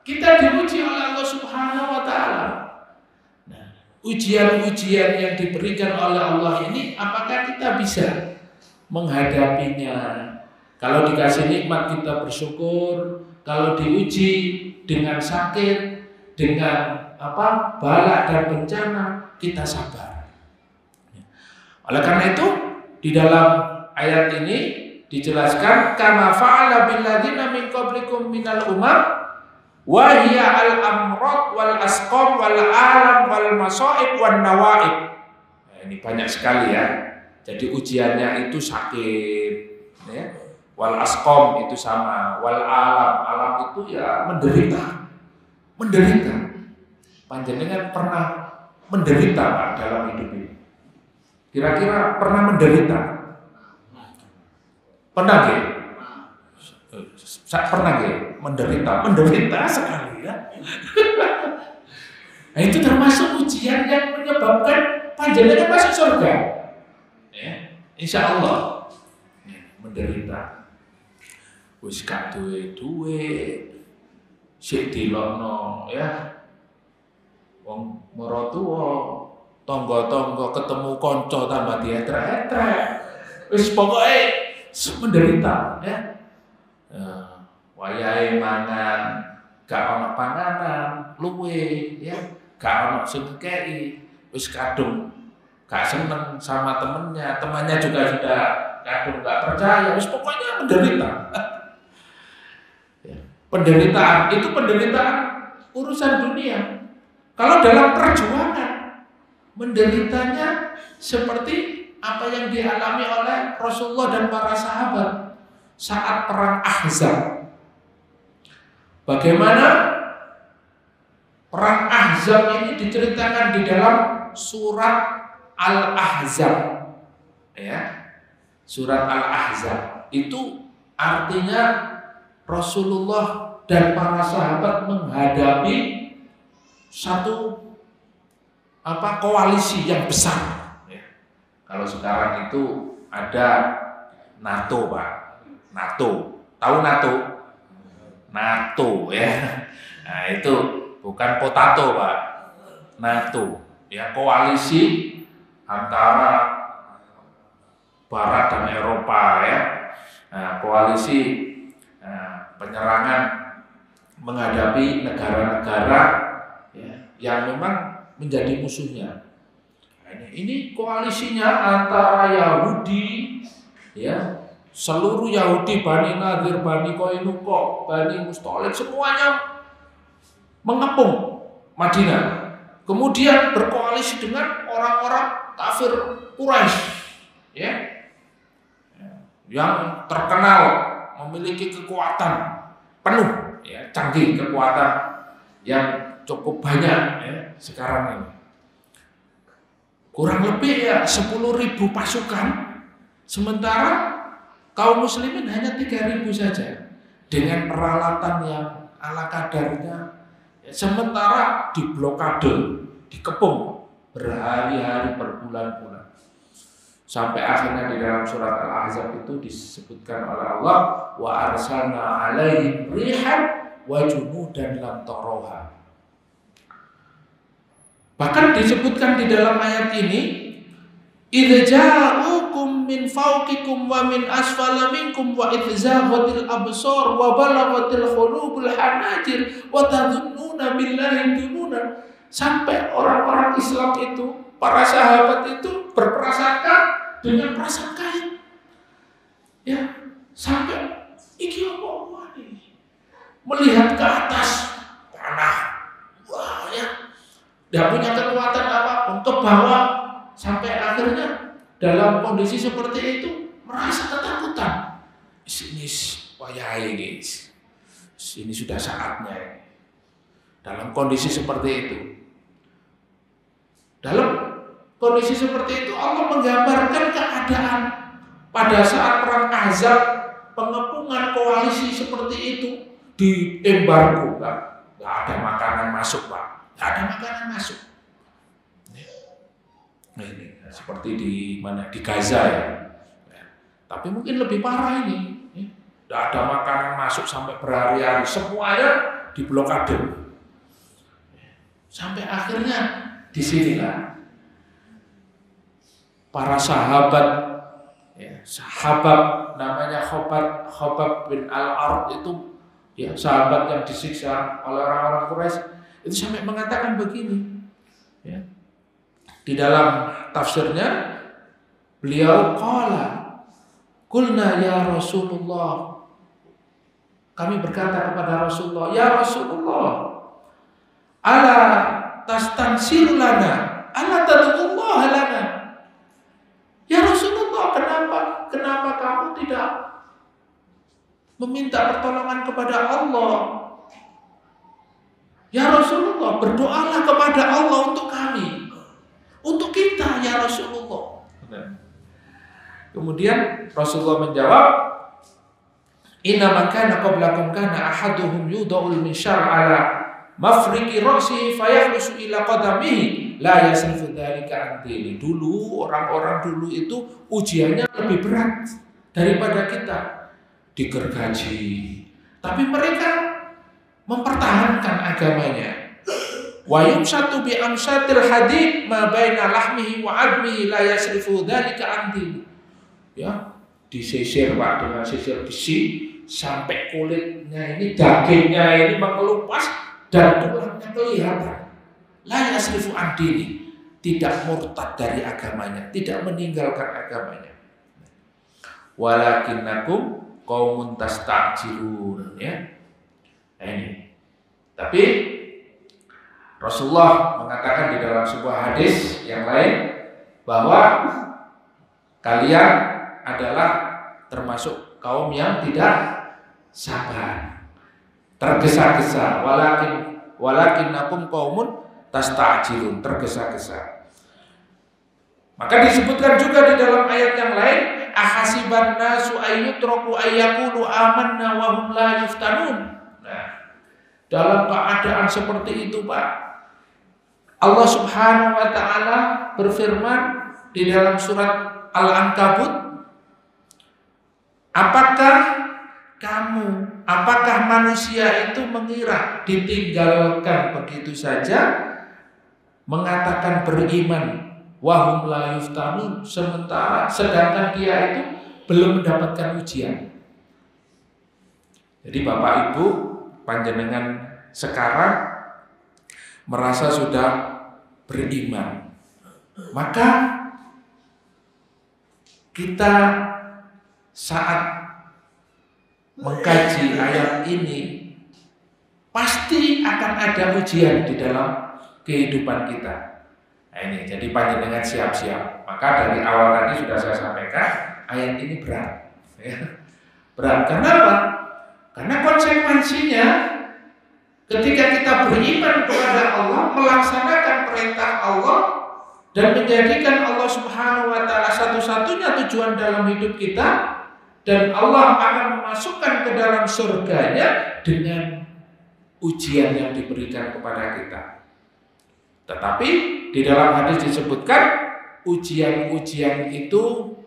kita diuji oleh Allah Subhanahu wa taala. Nah, ujian-ujian yang diberikan oleh Allah ini apakah kita bisa menghadapinya? Kalau dikasih nikmat kita bersyukur, kalau diuji dengan sakit, dengan bala dan bencana, kita sabar. Oleh karena itu, di dalam ayat ini dijelaskan kama fa'ala bil ladzina min qablikum minal umam wa hiya al amrad wal asqam wal alam wal masaib wan nawaib. Nah, ini banyak sekali ya. Jadi ujiannya itu sakit, ya. Wal asqam itu sama, wal alam itu ya menderita. Panjenengan pernah menderita Pak dalam hidup ini? Kira-kira pernah menderita? Pernah nggih? Pernah nggih menderita sekali ya. Nah, itu termasuk ujian yang menyebabkan panjenengan masuk surga. Ya, insya Allah menderita. Wis gak duwe sik dilokno ya. Wong maratuwa, tangga-tangga ketemu kanca tambah dietrek-etrek. Wis pokoke menderita ya. Wayahe mangan gak ono panganan, luwe ya, gak ono sing kei, wis kadung gak seneng sama temannya juga sudah kadung gak percaya, wis pokoknya menderita. Penderitaan itu penderitaan urusan dunia. Kalau dalam perjuangan menderitanya seperti apa yang dialami oleh Rasulullah dan para sahabat saat perang Ahzab. Bagaimana perang Ahzab ini diceritakan di dalam surat Al-Ahzab. Ya. Surat Al-Ahzab itu artinya Rasulullah dan para sahabat menghadapi satu koalisi yang besar. Ya. Kalau sekarang itu ada NATO, Pak. NATO. Tahu NATO? NATO ya. Nah, itu bukan potato, Pak. NATO. Ya, koalisi antara Barat dan Eropa ya. Nah, koalisi penyerangan menghadapi negara-negara ya, yang memang menjadi musuhnya. Nah, ini koalisinya antara Yahudi ya, seluruh Yahudi, Bani Nadir, Bani Qainuqa, Bani Mustalik, semuanya mengepung Madinah. Kemudian berkoalisi dengan orang-orang kafir Quraisy ya, yang terkenal memiliki kekuatan penuh ya, canggih, kekuatan yang cukup banyak ya, sekarang ini. Kurang lebih ya 10.000 pasukan, sementara kaum muslimin hanya 3.000 saja dengan peralatan yang ala kadarnya. Ya, sementara diblokade, dikepung berhari-hari, berbulan-bulan. Sampai akhirnya di dalam surat Al-Ahzab itu disebutkan oleh Allah wa arsalna alaihim rihan wa junudan lam tarawha. Bahkan disebutkan di dalam ayat ini idza ja'ukum min fawqikum wa min asfala minkum wa idzaghatil absar wa balaghatil qulubul hanajir wa tadhunnuna billahi dununa. Sampai orang-orang Islam itu, para sahabat itu berprasangka dengan prasangka ya, sampai iki apa ini, melihat ke atas panah, wah ya, tidak punya kekuatan apapun, ke bawah, sampai akhirnya dalam kondisi seperti itu merasa ketakutan. Ini wayai guys, ini sudah saatnya. Dalam kondisi seperti itu, dalam kondisi seperti itu Allah menggambarkan keadaan pada saat perang Ahzab pengepungan koalisi seperti itu di embargo, nggak ada makanan masuk Pak, nggak ada makanan masuk. Nah, ini seperti di mana, di Gaza ya. Tapi mungkin lebih parah ini. Nggak ada makanan masuk sampai berhari-hari, semuanya diblokade. Sampai akhirnya di sinilah para sahabat, ya, sahabat namanya Khobab bin Al-Ard itu, ya, sahabat yang disiksa oleh orang-orang Quraisy itu sampai mengatakan begini, ya. Di dalam tafsirnya beliau qulna ya Rasulullah, kami berkata kepada Rasulullah, ya Rasulullah, ala tastansir lana, ala tadullah lana. Ya Rasulullah, kenapa kamu tidak meminta pertolongan kepada Allah? Ya Rasulullah, berdoalah kepada Allah untuk kami, untuk kita ya Rasulullah. Kemudian Rasulullah menjawab, inna man kana qablakum kana ahaduhum yudha'ul minsyar ala mafriqi ra'sihi fayakhlusu ila qadamihi la yasrifu dzalika an dini. Dulu orang-orang dulu itu ujiannya lebih berat daripada kita, digergaji, tapi mereka mempertahankan agamanya. Wa yumsatu bi amsatil hadid ma baina lahmihi wa admihi la yasrifu dzalika an dini. Ya, disisir Pak dengan sisir besi sampai kulitnya ini, dagingnya ini mengelupas dan tulangnya kelihatan. La yasrifu an dini, tidak murtad dari agamanya, tidak meninggalkan agamanya. Walakinnakum qaumun tasta'jilun, ya. Nah, ini. Tapi Rasulullah mengatakan di dalam sebuah hadis yang lain bahwa kalian adalah termasuk kaum yang tidak sabar, tergesa-gesa. Walakinnakum qaumun tasta'jilun, tergesa-gesa. Maka disebutkan juga di dalam ayat yang lain, ahasiban nasu ayyutraku ayyaqulu amanna wa hum la yuftanun. Nah, dalam keadaan seperti itu Pak, Allah Subhanahu wa taala berfirman di dalam surat Al-Ankabut, apakah manusia itu mengira ditinggalkan begitu saja, mengatakan beriman, wahum la yuftanun, sedangkan dia itu belum mendapatkan ujian. Jadi Bapak Ibu panjenengan sekarang merasa sudah beriman, maka kita saat mengkaji ayat ini pasti akan ada ujian di dalam kehidupan kita. Nah, ini jadi panjenengan siap-siap. Maka dari awal tadi sudah saya sampaikan, ayat ini berat, ya. Berat. Kenapa? Karena konsekuensinya ketika kita beriman kepada Allah, melaksanakan perintah Allah dan menjadikan Allah Subhanahu wa taala satu-satunya tujuan dalam hidup kita, dan Allah akan memasukkan ke dalam surganya dengan ujian yang diberikan kepada kita. Tetapi di dalam hadis disebutkan ujian-ujian itu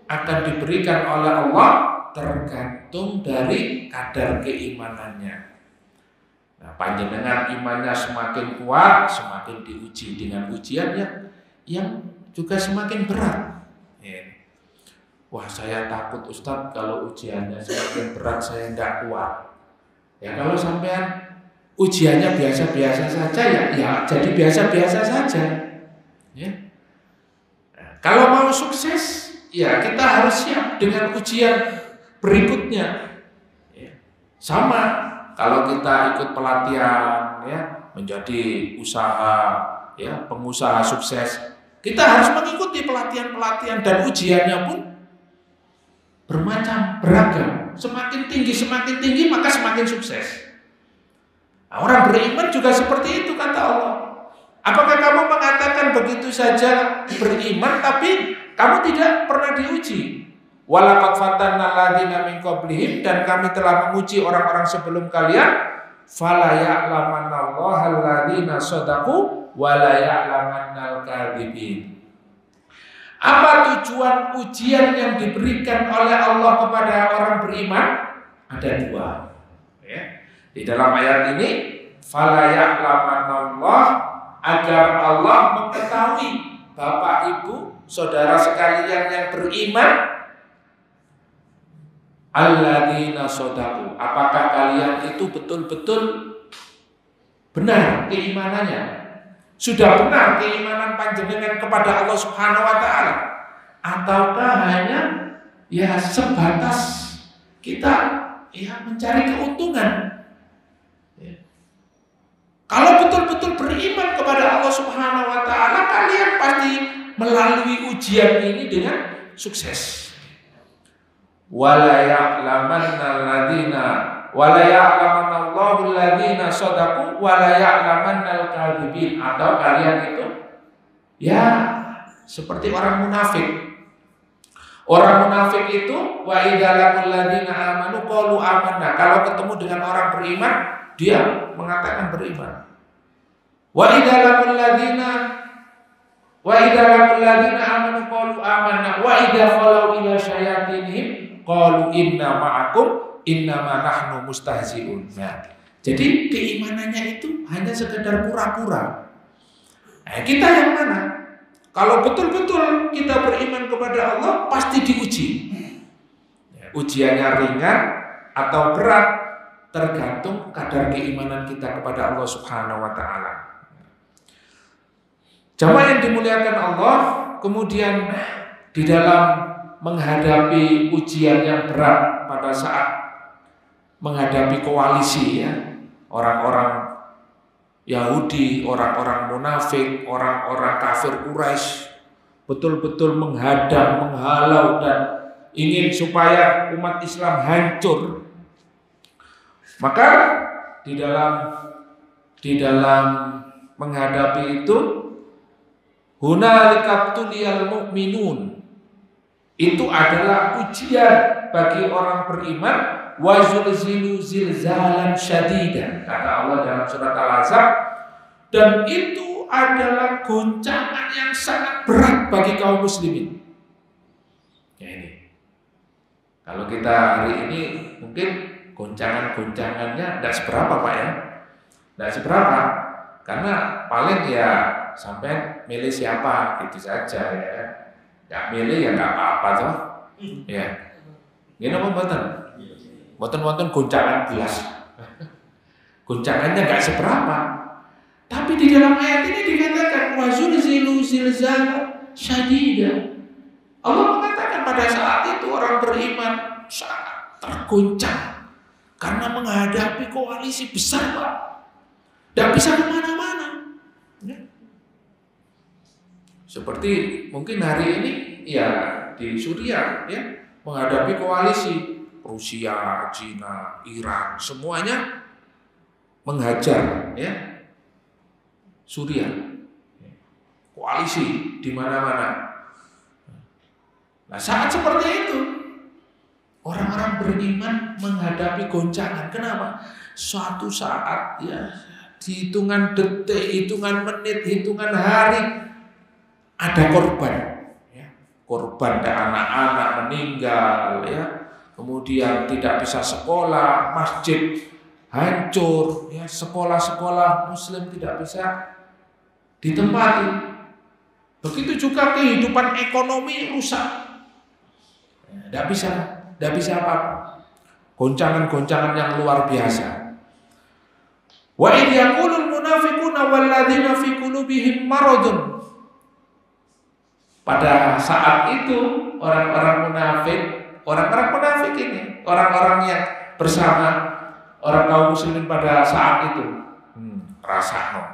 akan diberikan oleh Allah tergantung dari kadar keimanannya. Nah, panjenengan imannya semakin kuat, semakin diuji dengan ujiannya yang juga semakin berat. Ya. Wah, saya takut Ustadz kalau ujiannya semakin berat saya tidak kuat. Ya kalau sampean ujiannya biasa-biasa saja ya jadi biasa-biasa saja. Ya. Nah, kalau mau sukses ya kita harus siap dengan ujian berikutnya. Ya. Sama. Kalau kita ikut pelatihan, ya, menjadi pengusaha sukses, kita harus mengikuti pelatihan-pelatihan dan ujiannya pun beragam. Semakin tinggi maka semakin sukses. Nah, orang beriman juga seperti itu kata Allah. Apakah kamu mengatakan begitu saja beriman tapi kamu tidak pernah diuji? Walaqad fatanna alladziina min qablihim, dan kami telah menguji orang-orang sebelum kalian. Fala ya'lamanallahu alladziina shadaqu wa la ya'lamannal kadzibin. Apa tujuan ujian yang diberikan oleh Allah kepada orang beriman? Ada dua. Ya. Di dalam ayat ini, fala ya'lamanallah, agar Allah mengetahui Bapak Ibu, saudara sekalian yang beriman, alladzina shadaqu, apakah kalian itu betul-betul benar keimanannya? Sudah benar keimanan panjenengan kepada Allah Subhanahu wa taala, ataukah hanya ya sebatas kita ya mencari keuntungan? Ya. Kalau betul-betul beriman kepada Allah Subhanahu wa taala, kalian pasti melalui ujian ini dengan sukses. Wala ya'lamannal ladzina wala ya'lamannallahu alladzina shadaqu wala ya'lamannal kadzibin. Atau kalian itu ya seperti orang munafik. Orang munafik itu wa idza laqul ladzina amanu qalu amanna. Kalau ketemu dengan orang beriman, dia mengatakan beriman. Wa idza laqul ladzina amanu qalu amanna wa idza khalu ila syayatinihim qalu inna ma'akum innama nahnu mustahzi'un. Nah, jadi keimanannya itu hanya sekedar pura-pura. Nah, kita yang mana? Kalau betul-betul kita beriman kepada Allah, pasti diuji. Ujiannya ringan atau berat tergantung kadar keimanan kita kepada Allah Subhanahu wa taala. Jamaah yang dimuliakan Allah, kemudian di dalam menghadapi ujian yang berat pada saat menghadapi koalisi ya, orang-orang Yahudi, orang-orang munafik, orang-orang kafir Quraisy betul-betul menghadang, menghalau dan ingin supaya umat Islam hancur. Maka di dalam menghadapi itu, hunalika tuliyal mu'minun, itu adalah ujian bagi orang beriman, wa zulzilu zilzalan syadidan, kata Allah dalam surat Al-Ahzab, dan itu adalah goncangan yang sangat berat bagi kaum muslimin. Ya ini. Kalau kita hari ini mungkin goncangan-goncangannya tidak seberapa Pak ya. Tidak seberapa, karena paling ya sampai milih siapa gitu saja ya. Gak milih ya gak apa-apa toh. Ya. Gini apa mboten? Mboten goncangan belas. Goncangannya gak seberapa. Tapi di dalam ayat ini dikatakan wazulzilu zilzalan syadidan. Allah mengatakan pada saat itu orang beriman sangat tergoncang karena menghadapi koalisi besar Pak. Tidak bisa kemana-mana. Ya. Seperti mungkin hari ini ya di Suriah ya menghadapi koalisi Rusia, Cina, Iran, semuanya menghajar ya Suriah. Koalisi di mana-mana. Nah, saat seperti itu orang-orang beriman menghadapi goncangan. Kenapa? Suatu saat ya di hitungan detik, hitungan menit, hitungan hari ada korban, ya. Korban dan anak-anak meninggal, ya. Kemudian tidak bisa sekolah, masjid hancur, ya. Sekolah-sekolah Muslim tidak bisa ditempati. Begitu juga kehidupan ekonomi rusak, tidak bisa apa-apa. Goncangan-goncangan yang luar biasa. Wa idh yaqulul munafiquna walladzina fi qulubihim maradun. Pada saat itu orang-orang munafik ini, orang-orang yang bersama orang kaum muslimin pada saat itu, rasakan,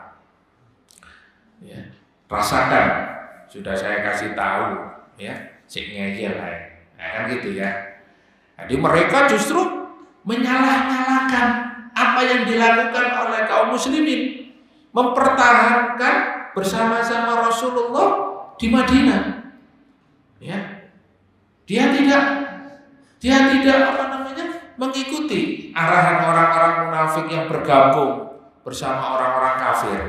sudah saya kasih tahu, ya, sik ngeyel lah, nah, kan gitu ya. Jadi mereka justru menyalah-nyalahkan apa yang dilakukan oleh kaum muslimin, mempertahankan bersama-sama Rasulullah di Madinah, ya, dia tidak Dia tidak mengikuti arahan orang-orang munafik yang bergabung bersama orang-orang kafir.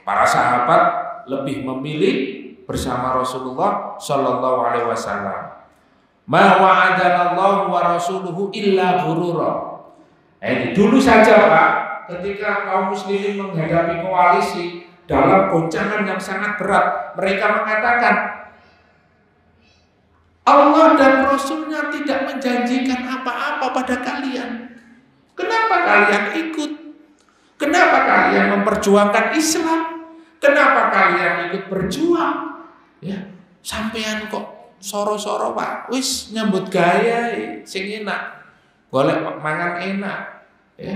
Para sahabat lebih memilih bersama Rasulullah Shallallahu Alaihi Wasallam. Ma wa'adanallahu wa rasuluhu illa ghurura. Dulu saja Pak, ketika kaum muslimin menghadapi koalisi dalam goncangan yang sangat berat, mereka mengatakan Allah dan Rasulnya tidak menjanjikan apa-apa pada kalian. Kenapa kalian ikut? Kenapa kalian memperjuangkan Islam? Kenapa kalian ikut berjuang? Ya, sampean kok soro-soro Pak, wis nyambut gaya sing enak, golek mangan enak, ya.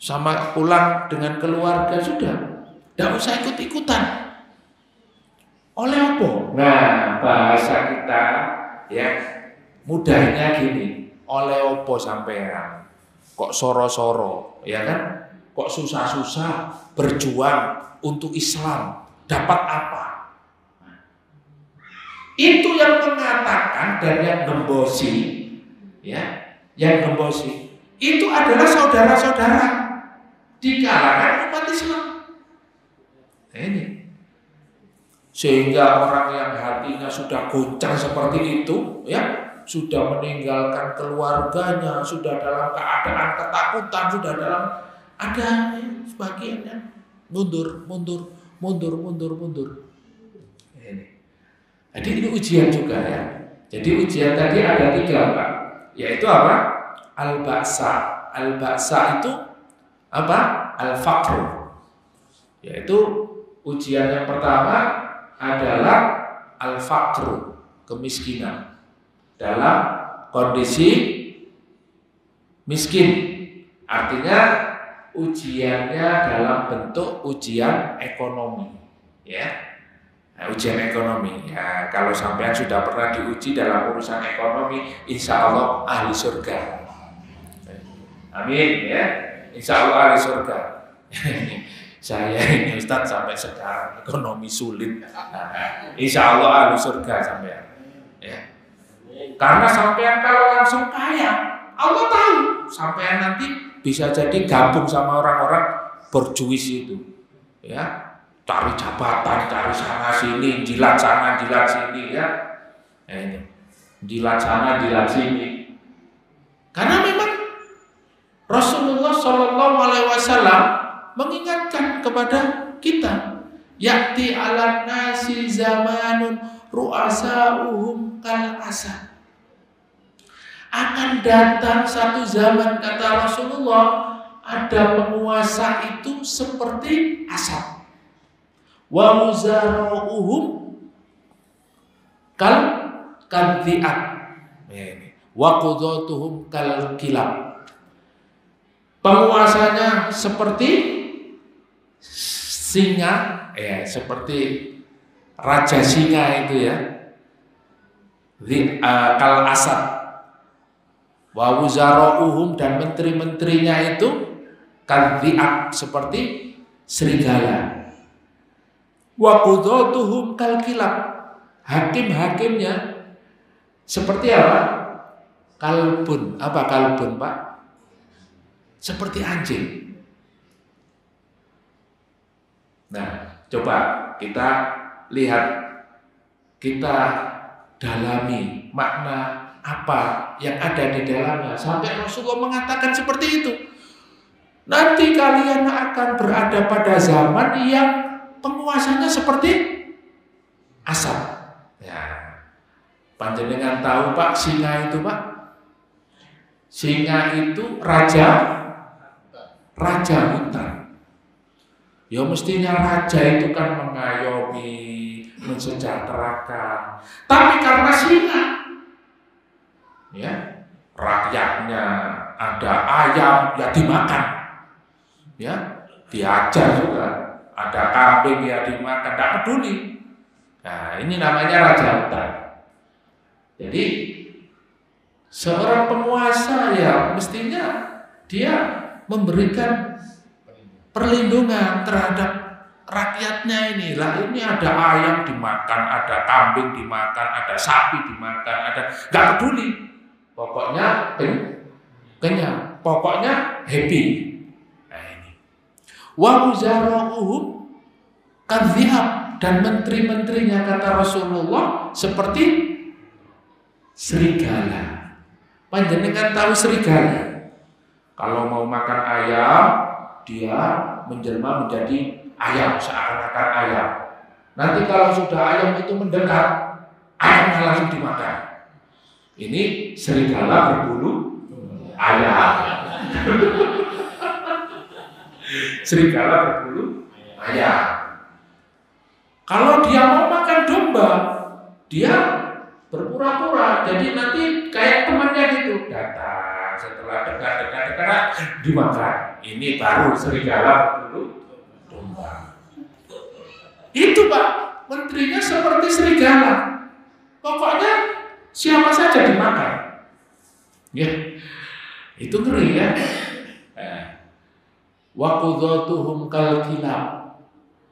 Sama pulang dengan keluarga sudah, tidak usah ikut-ikutan. Oleh apa? Nah, bahasa kita ya mudahnya gini, oleh apa sampean? Kok soro-soro, ya kan? Kok susah-susah berjuang untuk Islam, dapat apa? Itu yang mengatakan dan yang gembosi, ya, yang gembosi itu adalah saudara-saudara di kalangan umat Islam. Ini sehingga orang yang hatinya sudah goncang seperti itu, ya, sudah meninggalkan keluarganya, sudah dalam keadaan ketakutan, sudah dalam ada sebagiannya mundur. Jadi ini ujian juga ya. Jadi ujian tadi ada 3 Pak. Yaitu apa? Al-ba'sa. Al-ba'sa itu apa? Al-faqr. Yaitu ujian yang pertama adalah al-faqr, kemiskinan. Dalam kondisi miskin. Artinya ujiannya dalam bentuk ujian ekonomi. Ya. Ujian ekonomi, ya, kalau sampean sudah pernah diuji dalam urusan ekonomi, insya Allah ahli surga. Amin ya, insya Allah ahli surga. Saya ini Ustaz sampai sekarang ekonomi sulit, insya Allah ahli surga sampean. Ya. Karena sampean kalau langsung kaya, Allah tahu sampean nanti bisa jadi gabung sama orang-orang berjuis itu, ya. Cari jabatan, cari sana sini, jilat sana, jilat sini, ya. Ini jilat sana, jilat sini. Karena memang Rasulullah Shallallahu Alaihi Wasallam mengingatkan kepada kita, ya'ti 'alan nasi zamanun ru'asa'uhum kal asad. Akan datang satu zaman, kata Rasulullah, ada penguasa itu seperti asap. Wa muzara'uhum kal kadhi'at, wa qudatuhum kal kilab. Penguasanya seperti singa, ya, seperti raja singa itu ya. Kal asad. Wa muzara'uhum, dan menteri-menterinya itu kadhi'at, seperti serigala. Wa qudatuhum kal kilab. Hakim-hakimnya seperti apa? Kalbun. Apa kalbun, Pak? Seperti anjing. Nah, coba kita lihat, kita dalami makna apa yang ada di dalamnya. Sampai Rasulullah mengatakan seperti itu. Nanti kalian akan berada pada zaman yang penguasanya seperti asap. Ya. Panjenengan tahu Pak, singa itu Pak? Singa itu raja hutan. Ya mestinya raja itu kan mengayomi, mensejahterakan. Tapi karena singa, ya, rakyatnya ada ayam ya dimakan, ya, diajar juga. Ada kambing ya dimakan, tidak peduli. Nah, ini namanya raja hutan. Jadi seorang penguasa ya mestinya dia memberikan perlindungan terhadap rakyatnya ini ada ayam dimakan, ada kambing dimakan, ada sapi dimakan, nggak peduli. Pokoknya kenyang, pokoknya happy. Nah ini. Wa muzara'uhum kadhib, dan menteri-menterinya kata Rasulullah seperti serigala. Panjenengan tahu serigala? Kalau mau makan ayam, dia menjelma menjadi ayam, seakan-akan ayam. Nanti kalau sudah ayam itu mendekat, ayamnya langsung dimakan. Ini serigala berbulu ayam. Serigala berbulu ayam. Kalau dia mau makan domba, dia berpura-pura. Jadi nanti kayak temannya gitu, datang setelah dekat dimakan. Ini baru serigala berbulu domba. Itu Pak, menterinya seperti serigala. Pokoknya siapa saja dimakan. Ya, itu ngeri ya. Wa qudatuhum kal kilab,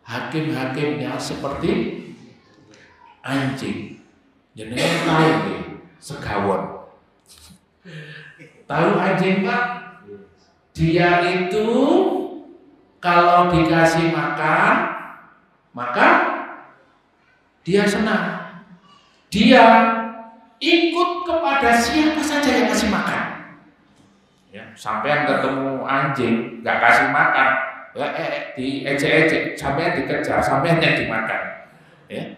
hakim-hakimnya seperti anjing. Jenenge tahu nggih, segawon. Tahu anjing Pak? Dia itu kalau dikasih makan, maka dia senang. Dia ikut kepada siapa saja yang kasih makan. Ya, sampai ketemu anjing nggak kasih makan, diejek-ejek, sampai dikejar, sampai yang dimakan. Ya.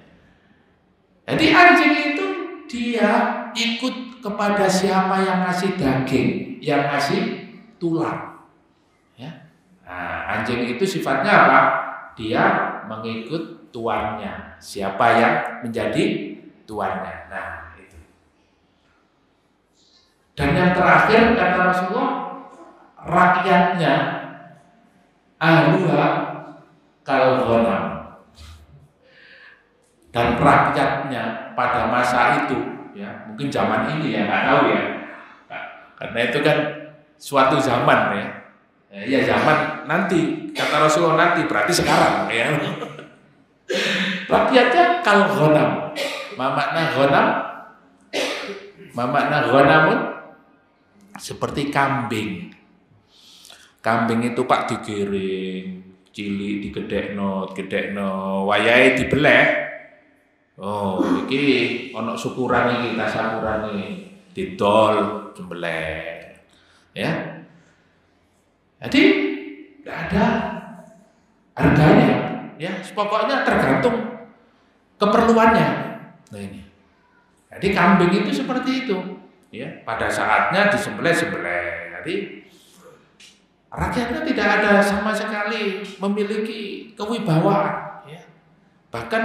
Jadi anjing itu dia ikut kepada siapa yang kasih daging, yang kasih tulang. Ya. Nah, anjing itu sifatnya apa? Dia mengikut tuannya, siapa yang menjadi tuannya. Nah, dan yang terakhir kata Rasulullah, rakyatnya ahluha kal ghanam. Dan rakyatnya pada masa itu, ya mungkin zaman ini ya nggak tahu ya, karena itu kan suatu zaman ya. Ya zaman nanti kata Rasulullah, nanti berarti sekarang ya. Rakyatnya kal ghanam. Makna ghanamun seperti kambing. Kambing itu Pak digiring, cilik digedekno, wayahe dibeleh. Oh, iki ana syukuran iki, tasakurane didol, jembeleh. Ya. Jadi enggak ada harganya, ya, pokoknya tergantung keperluannya. Nah ini. Jadi kambing itu seperti itu. Ya, pada saatnya disembelih. Jadi rakyatnya tidak ada sama sekali memiliki kewibawaan, ya. Bahkan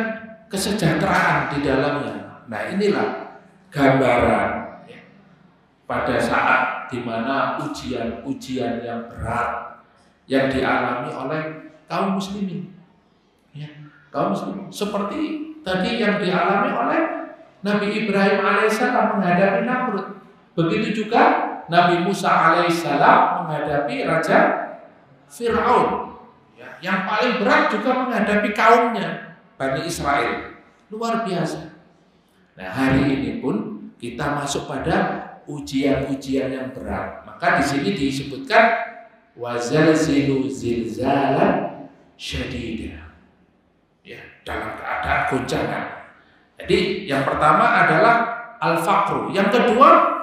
kesejahteraan di dalamnya. Nah inilah gambaran ya, pada saat dimana ujian yang berat yang dialami oleh kaum muslimin, ya, kaum muslimin seperti tadi yang dialami oleh Nabi Ibrahim alaihissalam menghadapi Namrud. Begitu juga Nabi Musa alaihissalam menghadapi Raja Fir'aun. Ya, yang paling berat juga menghadapi kaumnya, Bani Israel. Luar biasa. Nah hari ini pun kita masuk pada ujian-ujian yang berat. Maka di sini disebutkan wazalzilu zilzalan syadida. Ya, dalam keadaan goncangan. Jadi yang pertama adalah al-faqru, yang kedua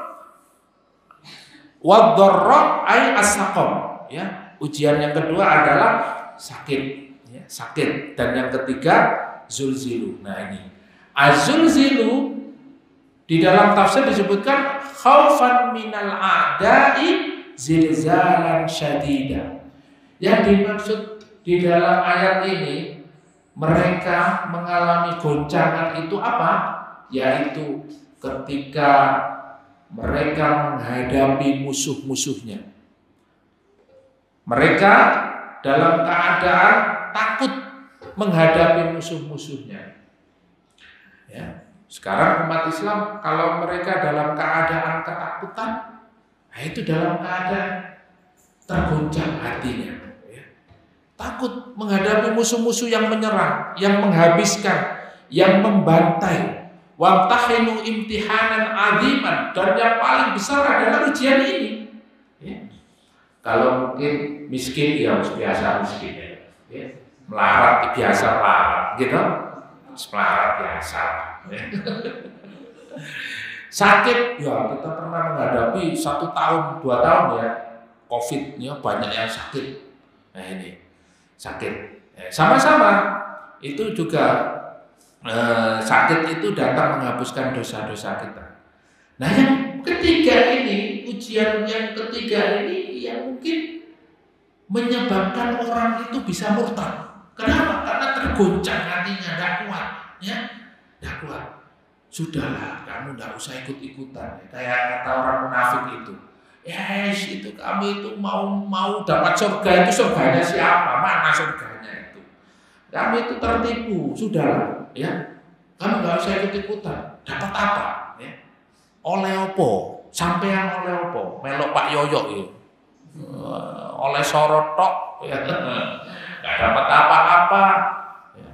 wad-dharra ay as-saqam, ya. Ujian yang kedua adalah sakit, ya, sakit. Dan yang ketiga zulzilu. Nah ini az-zulzilu di dalam tafsir disebutkan khaufan minal a'da'i zilzalan syadida. Yang dimaksud di dalam ayat ini, mereka mengalami goncangan itu apa? Yaitu ketika mereka menghadapi musuh-musuhnya. Mereka dalam keadaan takut menghadapi musuh-musuhnya. Ya. Sekarang umat Islam kalau mereka dalam keadaan ketakutan, nah itu dalam keadaan tergoncang hatinya. Ya. takut menghadapi musuh-musuh yang menyerang, yang menghabiskan, yang membantai. Wamtahinu imtihanan aziman, dan yang paling besar adalah ujian ini. Ya. Kalau mungkin miskin ya biasa miskin ya. Melarat biasa melarat, gitu. Melarat biasa. Ya. Sakit ya kita pernah menghadapi 1 tahun 2 tahun ya COVID ya, banyak yang sakit. Nah ini sakit sama-sama itu juga sakit itu datang menghapuskan dosa-dosa kita. Nah yang ketiga ini, ujian yang ketiga ini yang mungkin menyebabkan orang itu bisa murtad. Kenapa? Karena tergoncang hatinya, tidak kuat ya, tidak kuat. Sudahlah, kamu tidak usah ikut-ikutan. Kayak kata orang munafik itu, yes, itu kami itu mau dapat surga, itu surganya siapa? Mana surganya itu? Kami itu tertipu, sudahlah. Ya, kamu nggak usah ikut-ikutan. Dapat apa? Ya. Oleh opo? Sampean oleh opo? Melok Pak Yoyo ya. Oleh sorotok, ya. Nggak dapat apa-apa. Ya.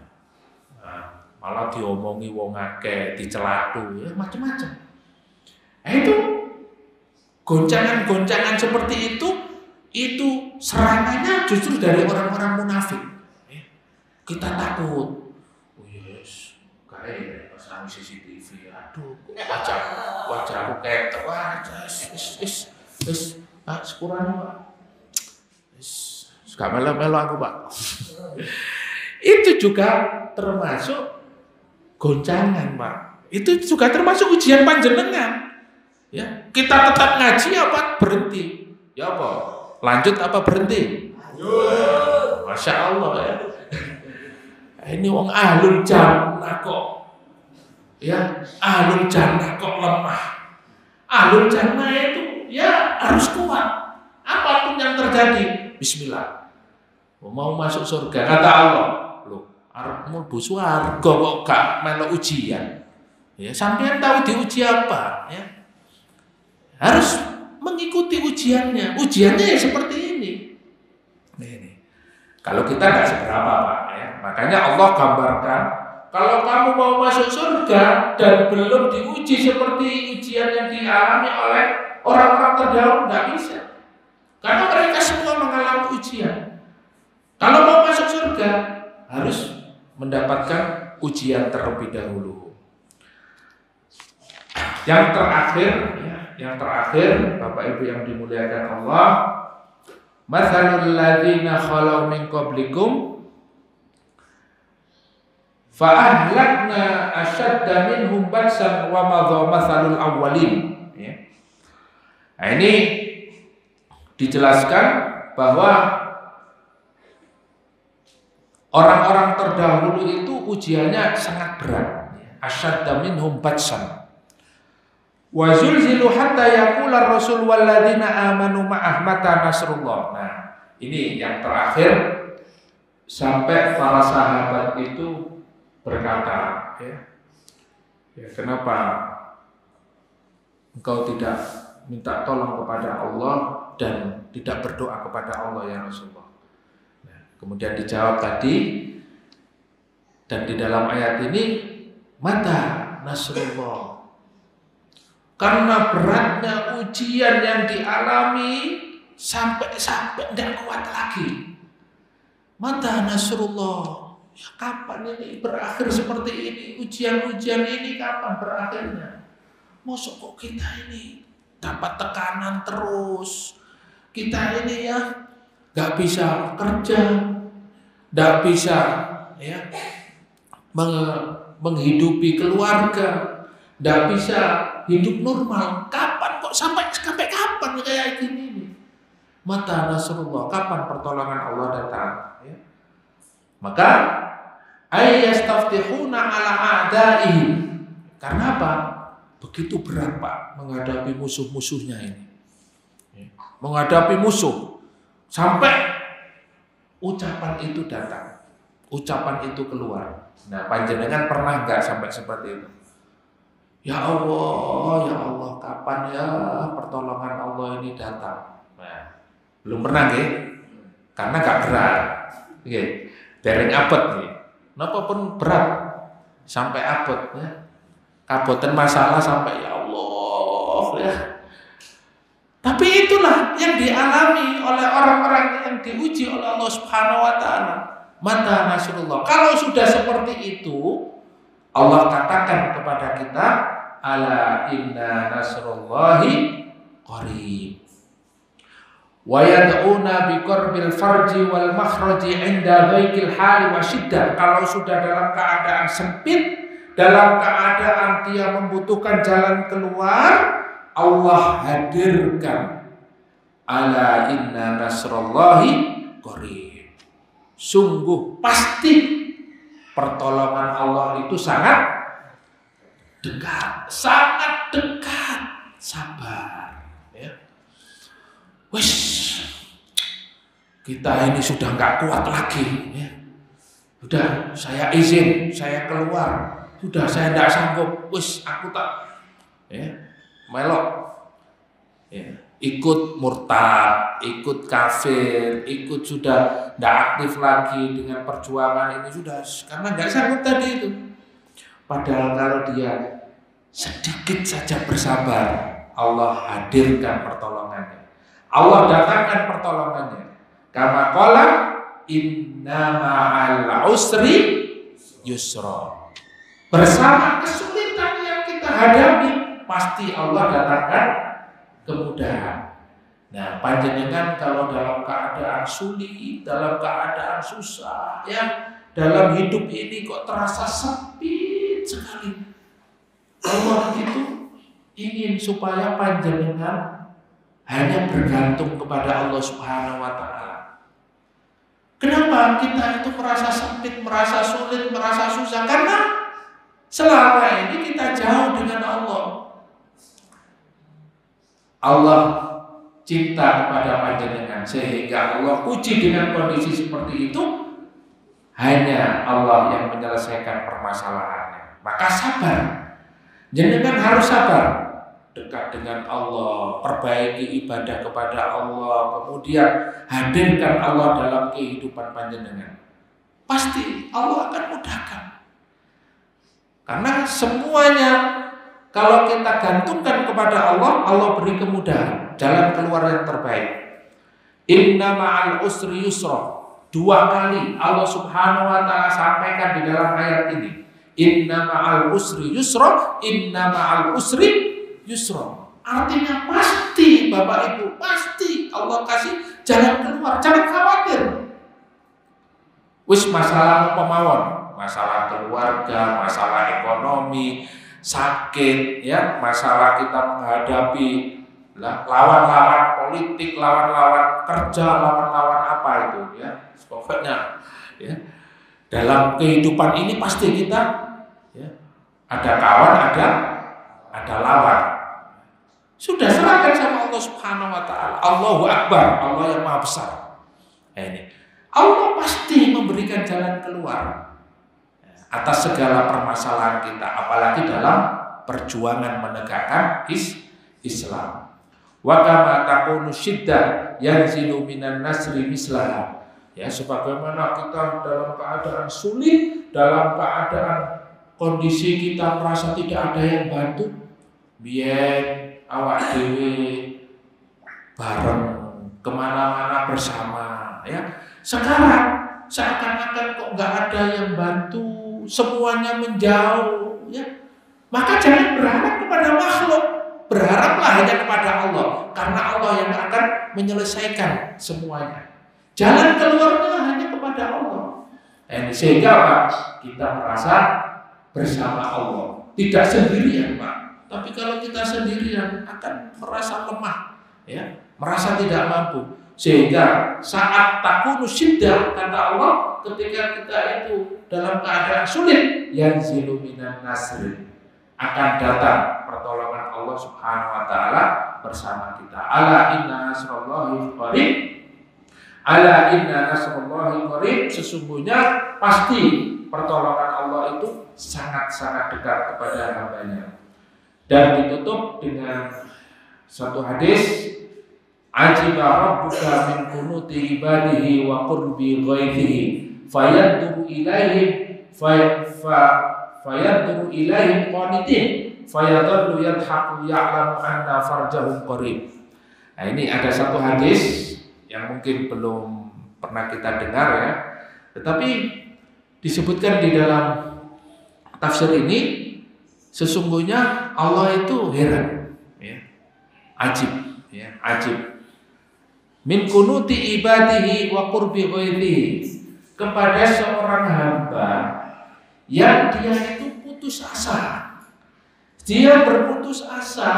Nah, malah diomongi wong akeh, dicelatu, ya macam-macam. Itu goncangan-goncangan seperti itu serangannya justru dari orang-orang munafik. Ya. Kita takut. Pasang CCTV, aduh, wajahku kayak sekurang Pak, gak melo-melo aku Pak. Itu juga termasuk goncangan Pak. Itu juga termasuk ujian panjenengan. Ya, kita tetap ngaji apa berhenti? Ya apa? Lanjut apa berhenti? Masya Allah ya. Ini wong ahlul jannah kok. Ya, ahlul jannah kok lemah. Ahlul jannah itu ya harus kuat. Apapun yang terjadi, bismillah. Mau masuk surga kata Allah. Loh, arep mlebu swarga kok gak melu ujian. Ya, sampean tahu diuji apa, ya? Harus mengikuti ujiannya. Ujiannya ya seperti ini. Ini. Kalau kita nggak seberapa Pak, ya. Makanya Allah gambarkan, kalau kamu mau masuk surga dan belum diuji seperti ujian yang dialami oleh orang-orang terdahulu, nggak bisa. Karena mereka semua mengalami ujian. Kalau mau masuk surga, harus mendapatkan ujian terlebih dahulu. Yang terakhir, Bapak Ibu yang dimuliakan Allah, mathalul ladzina khalau min qablikum fa ahlakna ashadda minhum ba'san wa madha mathalul awwalin. Ya. Nah, ini dijelaskan bahwa orang-orang terdahulu itu ujiannya sangat berat. Ashadda minhum ba'san wa zulzilu hatta yaqula ar-rasul walladzina amanu ma'ah mata nasrullah. Nah, ini yang terakhir sampai para sahabat itu berkata, ya kenapa engkau tidak minta tolong kepada Allah dan tidak berdoa kepada Allah ya Rasulullah. Nah, kemudian dijawab tadi, dan di dalam ayat ini mata nasrullah. Karena beratnya ujian yang dialami sampai tidak kuat lagi. Mata nasrullah. Ya, kapan ini berakhir seperti ini? Ujian-ujian ini kapan berakhirnya? Mosok kok kita ini dapat tekanan terus? Kita ini ya gak bisa kerja, gak bisa ya menghidupi keluarga, gak bisa hidup normal. Kapan kok sampai kapan kayak gini? Mata nasrullah, kapan pertolongan Allah datang? Ya. Maka ayyastaftihuna ala a'daihim. Karena apa? Begitu berat Pak menghadapi musuh-musuhnya ini. Ya. Menghadapi musuh sampai ucapan itu datang, ucapan itu keluar. Nah, panjenengan pernah nggak sampai seperti itu? Ya Allah, kapan ya pertolongan Allah ini datang? Nah, belum pernah ya? Karena gak berat. Nggih, dereng abot nggih. Napa pun berat sampai abot ya. Kaboten masalah sampai ya Allah ya. Tapi itulah yang dialami oleh orang-orang yang diuji oleh Allah Subhanahu wa taala. Mata nasrullah. Kalau sudah seperti itu, Allah katakan kepada kita, ala inna nasrullahi qarib. Wa yad'una biqarbil farji wal makhraji 'inda dhaikil hali wa syiddah. Kalau sudah dalam keadaan sempit, dalam keadaan dia membutuhkan jalan keluar, Allah hadirkan ala inna nasrullahi qarib. Sungguh pasti pertolongan Allah itu sangat dekat, sangat dekat. Sabar ya. Wes, kita ini sudah nggak kuat lagi ya. Sudah, saya izin, saya keluar. Sudah, saya tidak sanggup. Wes, aku tak ya, melok ya. Ikut murtad, ikut kafir, ikut sudah tidak aktif lagi dengan perjuangan ini sudah, karena nggak sanggup tadi itu. Padahal kalau dia sedikit saja bersabar, Allah hadirkan pertolongannya, Allah datangkan pertolongannya. Kama qala inna ma'al usri yusra. Bersama kesulitan yang kita hadapi, pasti Allah datangkan kemudahan. Nah, panjenengan kalau dalam keadaan sulit, dalam keadaan susah, ya, dalam hidup ini kok terasa sempit sekali, Allah itu ingin supaya panjenengan hanya bergantung kepada Allah Subhanahu wa taala. Kenapa kita itu merasa sempit, merasa sulit, merasa susah? Karena selama ini kita jauh dengan Allah. Allah cinta kepada panjenengan sehingga Allah uji dengan kondisi seperti itu. Hanya Allah yang menyelesaikan permasalahannya. Maka sabar. Jenengan harus sabar. Dekat dengan Allah, perbaiki ibadah kepada Allah, kemudian hadirkan Allah dalam kehidupan panjenengan. Pasti Allah akan mudahkan. Karena semuanya kalau kita gantungkan kepada Allah, Allah beri kemudahan, jalan keluar yang terbaik. Inna ma'al usri yusra. 2 kali Allah Subhanahu wa taala sampaikan di dalam ayat ini. Inna ma'al usri yusra, inna ma'al usri yusra. Artinya pasti Bapak Ibu, pasti Allah kasih jalan keluar, jangan khawatir. Wis masalah pemawon, masalah keluarga, masalah ekonomi, sakit, ya, masalah kita menghadapi lawan-lawan politik, lawan-lawan kerja, lawan-lawan apa itu, ya, pokoknya, ya, dalam kehidupan ini pasti kita, ya, ada kawan, ada lawan. Sudah serahkan sama Allah Subhanahu wa taala. Allahu Akbar, Allah yang Maha Besar. Ini Allah pasti memberikan jalan keluar atas segala permasalahan kita, apalagi dalam perjuangan menegakkan Islam. Wa kama takunu syiddah yanzilu minan nasri mislaha. Ya, sebagaimana kita dalam keadaan sulit, dalam keadaan kondisi kita merasa tidak ada yang bantu, biar awak dewe bareng kemana-mana bersama, ya. Sekarang seakan-akan kok nggak ada yang bantu, semuanya menjauh, ya. Maka jangan berharap kepada makhluk, berharaplah hanya kepada Allah, karena Allah yang akan menyelesaikan semuanya. Jalan keluarnya hanya kepada Allah. Sehingga Pak, kita merasa bersama Allah, tidak sendirian Pak. Tapi kalau kita sendirian akan merasa lemah, ya, merasa tidak mampu. Sehingga saat takunu syiddah, kata Allah, ketika kita itu dalam keadaan sulit, yanzilu minan nasri, akan datang pertolongan Allah Subhanahu wa taala bersama kita. Ala inna nasrullahi qarib. Ala inna nasrullahi qarib. Sesungguhnya pasti pertolongan Allah itu sangat-sangat dekat kepada hambanya. Dan ditutup dengan satu hadis, ajiba rabbuka min kunuti ibadihi wa qurbi ghaithihi fayanduru ilaihim fayanduru ilaihim qanitin fayadallu yadhaku ya'lamu anna farjahum qarib. Nah, ini ada satu hadis yang mungkin belum pernah kita dengar ya, tetapi disebutkan di dalam tafsir ini sesungguhnya Allah itu heran, ya, ajib, ya, ajib. Min kunuti ibadihi wa qurbi ghairihi, kepada seorang hamba yang dia itu putus asa. Dia berputus asa,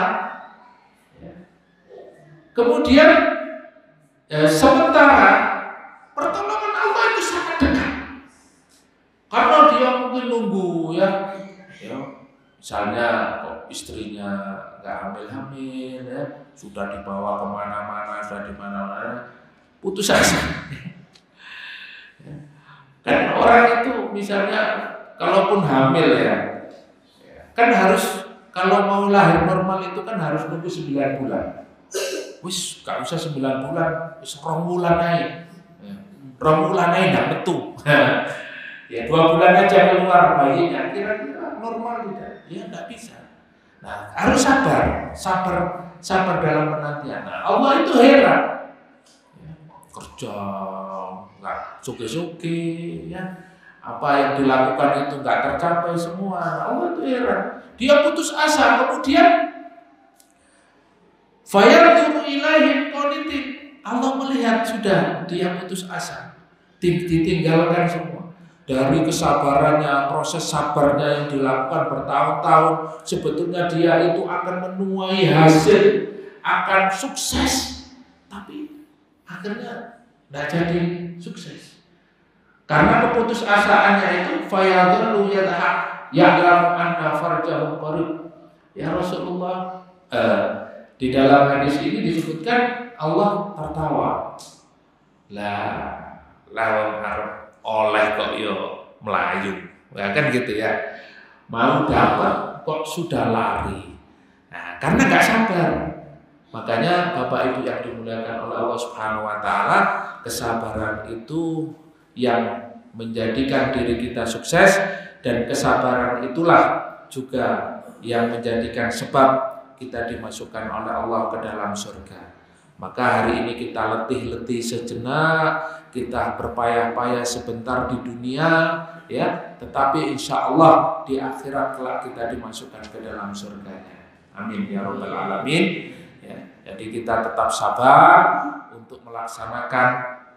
ya. Kemudian sementara pertolongan Allah itu sangat dekat. Karena dia mungkin nunggu ya, misalnya kok istrinya nggak hamil-hamil ya, sudah dibawa kemana-mana, sudah di mana-mana, putus asa. Kan orang itu misalnya kalaupun hamil ya, kan harus kalau mau lahir normal itu kan harus nunggu 9 bulan. Wis gak usah 9 bulan, wis 2 bulan aja. 2 bulan aja nggak betul. Ya 2 bulan aja keluar bayinya, kira-kira normal tidak? Ya nggak bisa. Nah harus sabar dalam penantian. Nah, Allah itu heran, ya, kerja nggak suke-suke, ya, apa yang dilakukan itu nggak tercapai semua. Nah, Allah itu heran. Dia putus asa, kemudian fayanduru ilaihim qanitin. Allah melihat sudah dia putus asa, ditinggalkan semua. Dari kesabarannya, proses sabarnya yang dilakukan bertahun-tahun, sebetulnya dia itu akan menuai hasil, akan sukses, tapi akhirnya tidak jadi sukses. Karena keputusasaannya itu fayadhallu ya'lamu anna farjahu qarib. Ya Rasulullah, di dalam hadis ini disebutkan Allah tertawa. Lawan arep oleh kok yo melayu. Ya kan gitu ya. Mau dapat kok sudah lari. Nah, karena enggak sabar. Makanya Bapak Ibu yang dimuliakan oleh Allah Subhanahu wa taala, kesabaran itu yang menjadikan diri kita sukses, dan kesabaran itulah juga yang menjadikan sebab kita dimasukkan oleh Allah ke dalam surga. Maka hari ini kita letih-letih sejenak, kita berpayah-payah sebentar di dunia, ya, tetapi insya Allah di akhirat kelak kita dimasukkan ke dalam surganya. Amin ya rabbal alamin. Ya, jadi kita tetap sabar untuk melaksanakan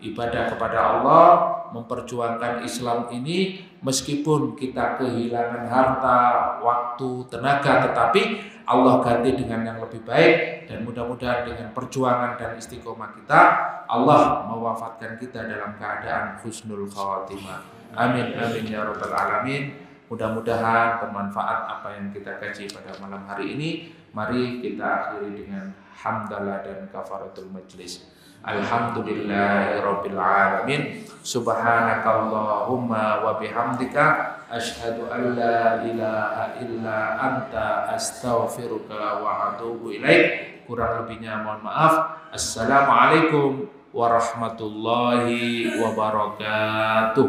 ibadah kepada Allah, memperjuangkan Islam ini meskipun kita kehilangan harta, waktu, tenaga, tetapi Allah ganti dengan yang lebih baik, dan mudah-mudahan dengan perjuangan dan istiqomah kita Allah mewafatkan kita dalam keadaan husnul khawatimah. Amin amin ya rabbal alamin. Mudah-mudahan bermanfaat apa yang kita kaji pada malam hari ini. Mari kita akhiri dengan hamdalah dan kafaratul majlis. Alhamdulillahirabbil alamin. Subhanakallahumma wa bihamdika asyhadu an la ilaha illa anta astaghfiruka wa atubu ilaik. Kurang lebihnya mohon maaf. Assalamualaikum warahmatullahi wabarakatuh.